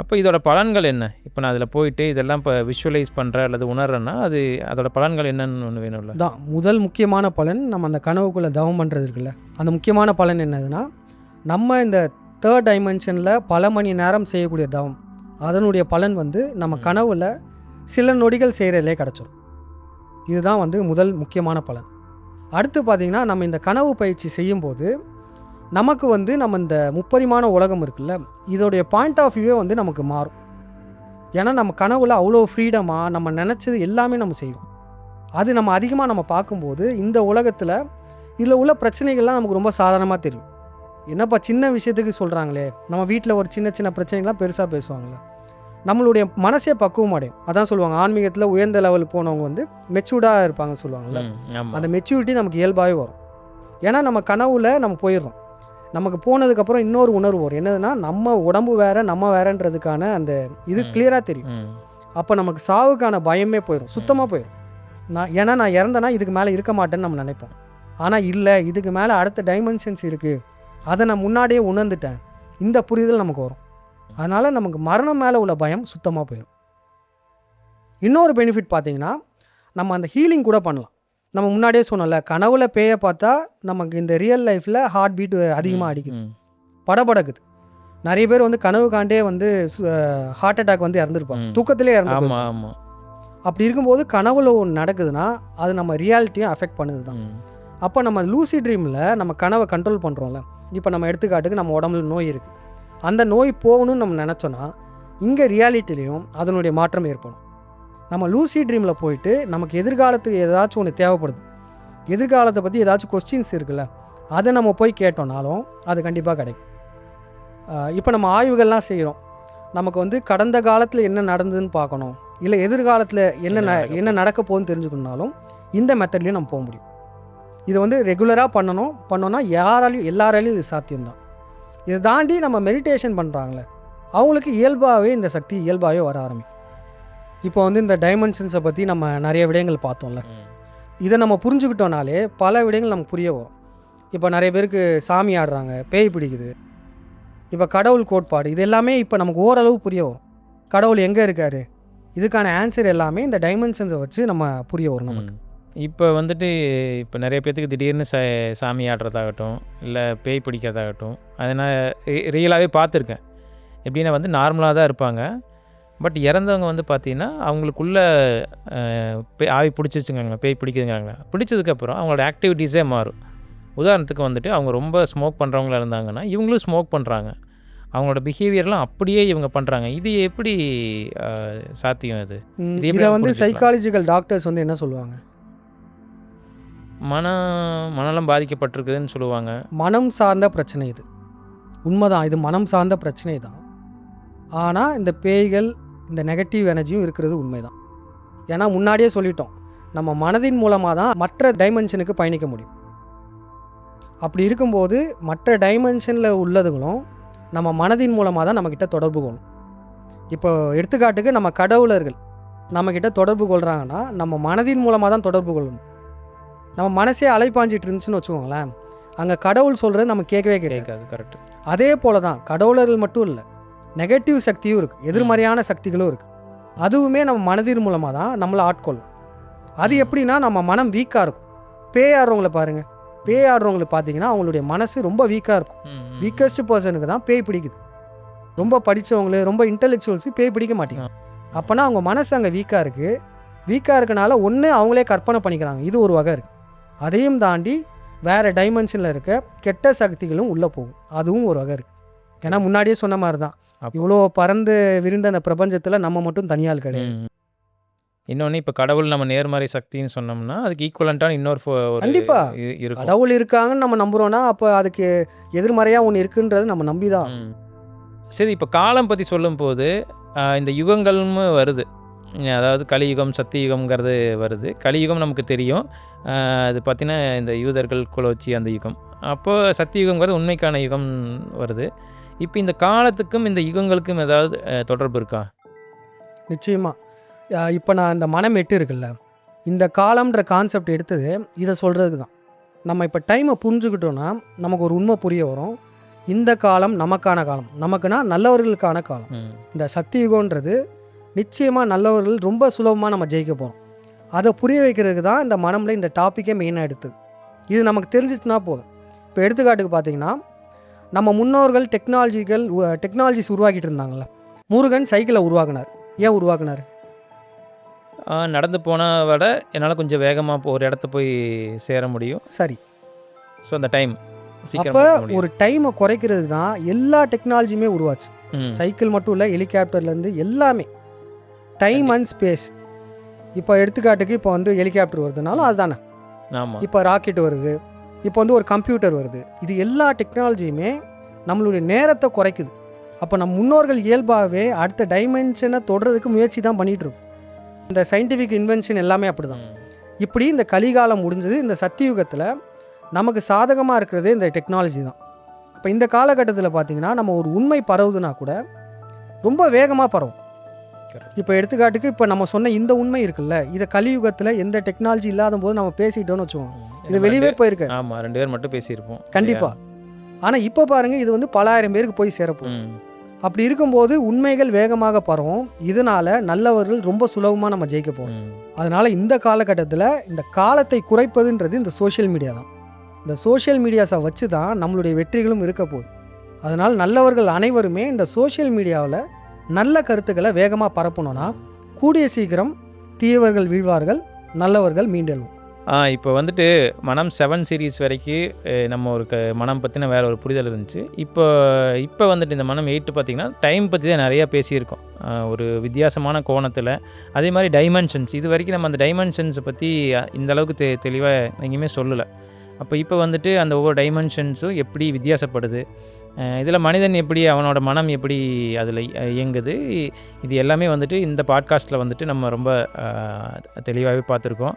அப்போ இதோட பலன்கள் என்ன? இப்போ நான் அதில் போயிட்டு இதெல்லாம் இப்போ விஷுவலைஸ் பண்ணுறேன் அல்லது உணர்றேன்னா அதோட பலன்கள் என்னன்னு ஒன்று வேணும்ல. தான் முதல் முக்கியமான பலன். நம்ம அந்த கனவுக்குள்ளே தவம் பண்ணுறது இருக்குல்ல, அந்த முக்கியமான பலன் என்னதுன்னா, நம்ம இந்த 3rd டைமென்ஷனில் பல மணி நேரம் செய்யக்கூடிய தவம், அதனுடைய பலன் வந்து நம்ம கனவில் சில நொடிகள் செய்கிறதுலே கிடச்சிரும். இதுதான் வந்து முதல் முக்கியமான பலன். அடுத்து பார்த்திங்கன்னா, நம்ம இந்த கனவு பயிற்சி செய்யும்போது நமக்கு வந்து நம்ம இந்த முப்பரிமாண உலகம் இருக்குல்ல, இதோடைய பாயிண்ட் ஆஃப் வியூவே வந்து நமக்கு மாறும். ஏன்னா நம்ம கனவுல அவ்வளோ ஃப்ரீடமாக நம்ம நினச்சது எல்லாமே நம்ம செய்வோம். அது நம்ம அதிகமாக பார்க்கும்போது இந்த உலகத்தில் இதில் உள்ள பிரச்சனைகள்லாம் நமக்கு ரொம்ப சாதாரணமாக தெரியும். என்னப்பா சின்ன விஷயத்துக்கு சொல்கிறாங்களே, நம்ம வீட்டில் ஒரு சின்ன பிரச்சனைகள்லாம் பெருசாக பேசுவாங்களே, நம்மளுடைய மனசே பக்குவம் அடையும். அதான் சொல்லுவாங்க, ஆன்மீகத்தில் உயர்ந்த லெவல் போனவங்க வந்து மெச்சூர்டாக இருப்பாங்க சொல்லுவாங்கள்ல. அந்த மெச்சூரிட்டி நமக்கு இயல்பாகவே வரும். ஏன்னா நம்ம கனவுல நம்ம போயிடுறோம். நமக்கு போனதுக்கப்புறம் இன்னொரு உணர்வு வரும். என்னதுன்னா, நம்ம உடம்பு வேறு நம்ம வேறன்றதுக்கான அந்த இது கிளியராக தெரியும். அப்போ நமக்கு சாவுக்கான பயமே போயிடும், சுத்தமாக போயிடும். ஏன்னா நான் இறந்தேன்னா இதுக்கு மேலே இருக்க மாட்டேன்னு நம்ம நினைப்போம். ஆனால் இல்லை, இதுக்கு மேலே அடுத்த டைமென்ஷன்ஸ் இருக்குது, அதை நான் முன்னாடியே உணர்ந்துட்டேன், இந்த புரிதல் நமக்கு வரும். அதனால் நமக்கு மரணம் மேலே உள்ள பயம் சுத்தமாக போயிடும். இன்னொரு பெனிஃபிட் பார்த்திங்கன்னா, நம்ம அந்த ஹீலிங் கூட பண்ணலாம். நம்ம முன்னாடியே சொன்னோம்ல, கனவுல பேயை பார்த்தா நமக்கு இந்த ரியல் லைஃப்பில் ஹார்ட் பீட் அதிகமாக அடிக்குது, படபடக்குது. நிறைய பேர் வந்து கனவு காண்டே வந்து ஹார்ட் அட்டாக் வந்து இறந்துருப்பாங்க, தூக்கத்திலே இறந்துருப்பாங்க. அப்படி இருக்கும்போது கனவுல ஒன்று நடக்குதுன்னா அது நம்ம ரியாலிட்டியும் அஃபெக்ட் பண்ணுது தான். அப்போ நம்ம லூசி ட்ரீமில் நம்ம கனவை கண்ட்ரோல் பண்ணுறோம்ல. இப்போ நம்ம எடுத்துக்காட்டுக்கு நம்ம உடம்புல நோய் இருக்குது, அந்த நோய் போகணும்னு நம்ம நினச்சோன்னா இங்கே ரியாலிட்டிலையும் அதனுடைய மாற்றம் ஏற்படும். நம்ம லூசி ட்ரீமில் போயிட்டு நமக்கு எதிர்காலத்துக்கு ஏதாச்சும் ஒன்று தேவைப்படுது, எதிர்காலத்தை பற்றி ஏதாச்சும் கொஸ்டின்ஸ் இருக்குல்ல, அதை நம்ம போய் கேட்டோம்னாலும் அது கண்டிப்பாக கிடைக்கும். இப்போ நம்ம ஆய்வுகள்லாம் செய்கிறோம், நமக்கு வந்து கடந்த காலத்தில் என்ன நடந்ததுன்னு பார்க்கணும், இல்லை எதிர்காலத்தில் என்ன நடக்க போகுதுன்னு தெரிஞ்சுக்கணுனாலும் இந்த மெத்தட்லேயும் நம்ம போக முடியும். இதை வந்து ரெகுலராக பண்ணோன்னா எல்லாராலையும் இது சாத்தியம்தான். இதை தாண்டி நம்ம மெடிடேஷன் பண்ணுறாங்களே அவங்களுக்கு இயல்பாகவே இந்த சக்தி இயல்பாகவே வர ஆரம்பிக்கும். இப்போ வந்து இந்த டைமென்ஷன்ஸை பற்றி நம்ம நிறைய விடயங்கள் பார்த்தோம்ல. இதை நம்ம புரிஞ்சுக்கிட்டோனாலே பல விடயங்கள் நமக்கு புரிய வரும். இப்போ நிறைய பேருக்கு சாமி ஆடுறாங்க, பேய் பிடிக்குது, இப்போ கடவுள் கோட்பாடு, இது எல்லாமே இப்போ நமக்கு ஓரளவு புரிய வரும். கடவுள் எங்கே இருக்கார், இதுக்கான ஆன்சர் எல்லாமே இந்த டைமென்ஷன்ஸை வச்சு நம்ம புரிய வரும் நமக்கு. இப்போ வந்துட்டு இப்போ நிறைய பேர்த்துக்கு திடீர்னு சாமி ஆடுறதாகட்டும், இல்லை பேய் பிடிக்கிறதாகட்டும், அதை நான் ரியலாகவே பார்த்துருக்கேன். எப்படின்னா வந்து நார்மலாக தான் இருப்பாங்க. பட் இறந்தவங்க வந்து பார்த்திங்கன்னா அவங்களுக்குள்ள ஆவி பிடிச்சிச்சுங்காங்களா, பேய் பிடிக்குதுங்காங்களா, பிடிச்சதுக்கப்புறம் அவங்களோட ஆக்டிவிட்டீஸே மாறும். உதாரணத்துக்கு வந்துட்டு அவங்க ரொம்ப ஸ்மோக் பண்ணுறவங்களா இருந்தாங்கன்னா இவங்களும் ஸ்மோக் பண்ணுறாங்க. அவங்களோட பிஹேவியர்லாம் அப்படியே இவங்க பண்ணுறாங்க. இது எப்படி சாத்தியம்? இது இதை வந்து சைக்காலஜிக்கல் டாக்டர்ஸ் வந்து என்ன சொல்லுவாங்க? மனநலம் பாதிக்கப்பட்டிருக்குதுன்னு சொல்லுவாங்க. மனம் சார்ந்த பிரச்சனை இது. உண்மைதான், இது மனம் சார்ந்த பிரச்சனை தான். ஆனால் இந்த பேய்கள், இந்த நெகட்டிவ் எனர்ஜியும் இருக்கிறது உண்மைதான். ஏன்னா முன்னாடியே சொல்லிட்டோம், நம்ம மனதின் மூலமாக தான் மற்ற டைமென்ஷனுக்கு பயணிக்க முடியும். அப்படி இருக்கும்போது மற்ற டைமென்ஷனில் உள்ளதுங்களும் நம்ம மனதின் மூலமாக தான் நம்மக்கிட்ட தொடர்பு கொள்ளும். இப்போ எடுத்துக்காட்டுக்கு நம்ம கடவுளர்கள் நம்மக்கிட்ட தொடர்பு கொள்கிறாங்கன்னா நம்ம மனதின் மூலமாக தான் தொடர்பு கொள்ளணும். நம்ம மனசே அலைப்பாஞ்சிட்டு இருந்துச்சுன்னு வச்சுக்கோங்களேன், அங்கே கடவுள் சொல்கிறது நம்ம கேட்கவே கேட்காது. கரெக்ட். அதே போல தான் கடவுளர்கள் மட்டும் இல்லை, நெகட்டிவ் சக்தியும் இருக்குது, எதிர்மறையான சக்திகளும் இருக்குது. அதுவுமே நம்ம மனதின் மூலமாக தான் நம்மளை ஆட்கொள்ளும். அது எப்படின்னா நம்ம மனம் வீக்காக இருக்கும். பேய் ஆடுறவங்கள பாருங்கள், பேய் ஆடுறவங்களுக்கு பார்த்தீங்கன்னா அவங்களுடைய மனசு ரொம்ப வீக்காக இருக்கும். வீக்கஸ்ட் பர்சனுக்கு தான் பேய் பிடிக்குது. ரொம்ப படித்தவங்களு, ரொம்ப இன்டெலெக்சுவல்ஸு பேய் பிடிக்க மாட்டேங்க. அப்போனா அவங்க மனசு அங்கே வீக்காக இருக்குது. வீக்காக இருக்கனால ஒன்று அவங்களே கற்பனை பண்ணிக்கிறாங்க, இது ஒரு வகை இருக்குது. அதையும் தாண்டி வேறு டைமென்ஷனில் இருக்க கெட்ட சக்திகளும் உள்ளே போகும், அதுவும் ஒரு வகை இருக்குது. ஏன்னா முன்னாடியே சொன்ன மாதிரி தான், இவ்வளோ பறந்து விரிந்த அந்த பிரபஞ்சத்தில் நம்ம மட்டும் தனியால் கிடையாது. இன்னொன்று, இப்போ கடவுள் நம்ம நேர்மறை சக்தின்னு சொன்னோம்னா அதுக்கு ஈக்குவலண்ட்டான இன்னொரு கண்டிப்பாக இருக்கும். கடவுள் இருக்காங்கன்னு நம்ம நம்புகிறோன்னா அப்போ அதுக்கு எதிர்மறையாக ஒன்று இருக்குன்றது நம்ம நம்பி தான். சரி, இப்போ காலம் பற்றி சொல்லும்போது இந்த யுகங்களும் வருது. அதாவது கலியுகம், சத்தியுகம்ங்கிறது வருது. கலியுகம் நமக்கு தெரியும், அது பார்த்தீங்கன்னா இந்த யூதர்கள் குலோச்சி அந்த யுகம். அப்போது சத்தியுகம்ங்கிறது உண்மைக்கான யுகம் வருது. இப்போ இந்த காலத்துக்கும் இந்த யுகங்களுக்கும் ஏதாவது தொடர்பு இருக்கா? நிச்சயமாக. இப்போ நான் இந்த மனம் 8 இருக்குல்ல, இந்த காலம்ன்ற கான்செப்ட் எடுத்தது இதை சொல்கிறதுக்கு தான். நம்ம இப்போ டைமை புரிஞ்சுக்கிட்டோன்னா நமக்கு ஒரு உண்மை புரிய வரும். இந்த காலம் நமக்கான காலம், நமக்குன்னா நல்லவர்களுக்கான காலம். இந்த சத்தியுகன்றது நிச்சயமாக நல்லவர்கள் ரொம்ப சுலபமாக நம்ம ஜெயிக்க போகிறோம். அதை புரிய வைக்கிறதுக்கு தான் இந்த மனமில் இந்த டாப்பிக்கே மெயினாக எடுத்தது. இது நமக்கு தெரிஞ்சிச்சுன்னா போதும். இப்போ எடுத்துக்காட்டுக்கு பார்த்தீங்கன்னா நம்ம முன்னோர்கள் டெக்னாலஜிஸ் உருவாக்கிட்டு இருந்தாங்கள்ல. முருகன் சைக்கிளை உருவாக்குனார். ஏன் உருவாக்குனார்? நடந்து போனால் விட என்னால் கொஞ்சம் வேகமாக ஒரு இடத்த போய் சேர முடியும். சரி. ஸோ அந்த டைம் அப்போ ஒரு டைமை குறைக்கிறது தான் எல்லா டெக்னாலஜியுமே உருவாச்சு. சைக்கிள் மட்டும் இல்லை, ஹெலிகாப்டர்லேருந்து எல்லாமே டைம் அண்ட் ஸ்பேஸ். இப்போ எடுத்துக்காட்டுக்கு இப்போ வந்து ஹெலிகாப்டர் வருதுனாலும் அதுதானே. ஆமாம். இப்போ ராக்கெட் வருது, இப்போ வந்து ஒரு கம்ப்யூட்டர் வருது. இது எல்லா டெக்னாலஜியுமே நம்மளுடைய நேரத்தை குறைக்குது. அப்போ நம்ம முன்னோர்கள் இயல்பாகவே அடுத்த டைமென்ஷனை தொடுறதுக்கு முயற்சி தான் பண்ணிகிட்ருக்கோம். இந்த சயின்டிஃபிக் இன்வென்ஷன் எல்லாமே அப்படி தான். இப்படி இந்த கலிகாலம் முடிஞ்சது. இந்த சத்தியுகத்தில் நமக்கு சாதகமாக இருக்கிறதே இந்த டெக்னாலஜி தான். அப்போ இந்த காலகட்டத்தில் பார்த்திங்கன்னா நம்ம ஒரு உண்மை பரவுதுன்னா கூட ரொம்ப வேகமாக பரவும். இப்போ எடுத்துக்காட்டுக்கு இப்போ நம்ம சொன்ன இந்த உண்மை இருக்குல்ல, இதை கலியுகத்தில் எந்த டெக்னாலஜி இல்லாத போது நம்ம பேசிக்கிட்டோன்னு வச்சுக்கோங்க, இது வெளியே போயிருக்கு. ஆமாம், 2 பேர் மட்டும் பேசியிருப்போம் கண்டிப்பாக. ஆனால் இப்போ பாருங்கள், இது வந்து பல ஆயிரம் பேருக்கு போய் சேரப்போம். அப்படி இருக்கும்போது உண்மைகள் வேகமாக பரவும். இதனால் நல்லவர்கள் ரொம்ப சுலபமாக நம்ம ஜெயிக்க போகிறோம். அதனால் இந்த காலகட்டத்தில் இந்த காலத்தை குறைப்பதுன்றது இந்த சோஷியல் மீடியா தான். இந்த சோஷியல் மீடியாஸை வச்சு தான் நம்மளுடைய வெற்றிகளும் இருக்க போகுது. அதனால் நல்லவர்கள் அனைவருமே இந்த சோஷியல் மீடியாவில் நல்ல கருத்துக்களை வேகமாக பரப்பணும்னா கூடிய சீக்கிரம் தீயவர்கள் வீழ்வார்கள், நல்லவர்கள் மீண்டெழுவோம். இப்போ வந்துட்டு மனம் 7 சீரீஸ் வரைக்கும் நம்ம ஒரு மனம் பற்றின வேறு ஒரு புரிதல் இருந்துச்சு. இப்போ வந்துட்டு இந்த மனம் 8 பார்த்திங்கன்னா டைம் பற்றி தான் நிறையா பேசியிருக்கோம், ஒரு வித்தியாசமான கோணத்தில். அதே மாதிரி டைமென்ஷன்ஸ், இது வரைக்கும் நம்ம அந்த டைமென்ஷன்ஸை பற்றி இந்தளவுக்கு தெளிவாக எங்கேயுமே சொல்லலை. அப்போ இப்போ வந்துட்டு அந்த ஒவ்வொரு டைமென்ஷன்ஸும் எப்படி வித்தியாசப்படுது, இதில் மனிதன் எப்படி, அவனோட மனம் எப்படி அதில் இயங்குது, இது எல்லாமே வந்துட்டு இந்த பாட்காஸ்ட்டில் வந்துட்டு நம்ம ரொம்ப தெளிவாகவே பார்த்துருக்கோம்.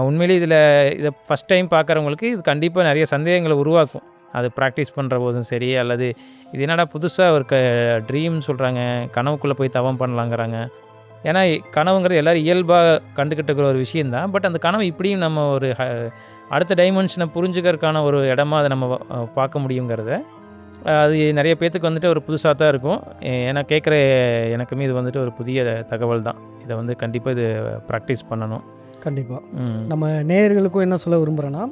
உண்மையிலே இதை ஃபஸ்ட் டைம் பார்க்குறவங்களுக்கு இது கண்டிப்பாக நிறைய சந்தேகங்களை உருவாக்கும். அது ப்ராக்டிஸ் பண்ணுற போதும் சரி, அல்லது இது என்னடா புதுசாக ஒரு ட்ரீம் சொல்கிறாங்க, கனவுக்குள்ளே போய் தவம் பண்ணலாங்கிறாங்க, ஏன்னா கனவுங்கிறது எல்லோரும் இயல்பாக கண்டுக்கிட்டுக்கிற ஒரு விஷயந்தான். பட் அந்த கனவு இப்படியும் நம்ம ஒரு அடுத்த டைமென்ஷனை புரிஞ்சுக்கிறதுக்கான ஒரு இடமா அதை நம்ம பார்க்க முடியுங்கிறத, அது நிறைய பேர்த்துக்கு வந்துட்டு ஒரு புதுசாக தான் இருக்கும். ஏன்னா கேட்குற எனக்குமே இது வந்துட்டு ஒரு புதிய தகவல் தான். இதை வந்து கண்டிப்பாக இது ப்ராக்டிஸ் பண்ணணும். கண்டிப்பாக நம்ம நேயர்களுக்கும் என்ன சொல்ல விரும்புகிறேன்னா,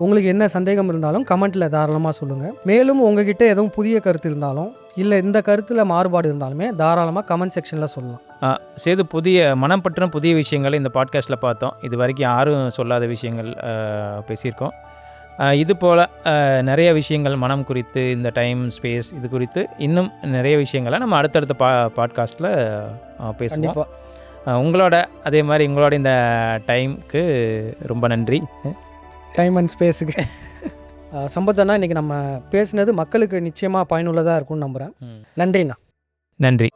உங்களுக்கு என்ன சந்தேகம் இருந்தாலும் கமெண்ட்டில் தாராளமாக சொல்லுங்கள். மேலும் உங்ககிட்ட எதுவும் புதிய கருத்து இருந்தாலும் இல்லை இந்த கருத்தில் மாறுபாடு இருந்தாலுமே தாராளமாக கமெண்ட் செக்ஷனில் சொல்லலாம். சேது, மனம் பற்றின புதிய விஷயங்களை இந்த பாட்காஸ்ட்டில் பார்த்தோம். இது வரைக்கும் யாரும் சொல்லாத விஷயங்கள் பேசியிருக்கோம். இது போல் நிறைய விஷயங்கள் மனம் குறித்து, இந்த டைம் ஸ்பேஸ் இது குறித்து இன்னும் நிறைய விஷயங்களை நம்ம அடுத்தடுத்த பாட்காஸ்ட்டில் பேசுவோம். உங்களோட அதே மாதிரி உங்களோட இந்த டைமுக்கு ரொம்ப நன்றி. டைம் அண்ட் ஸ்பேஸுக்கு சம்பத்தனா இன்றைக்கி நம்ம பேசுனது மக்களுக்கு நிச்சயமாக பயனுள்ளதாக இருக்கும்னு நம்புகிறேன். நன்றிண்ணா. நன்றி.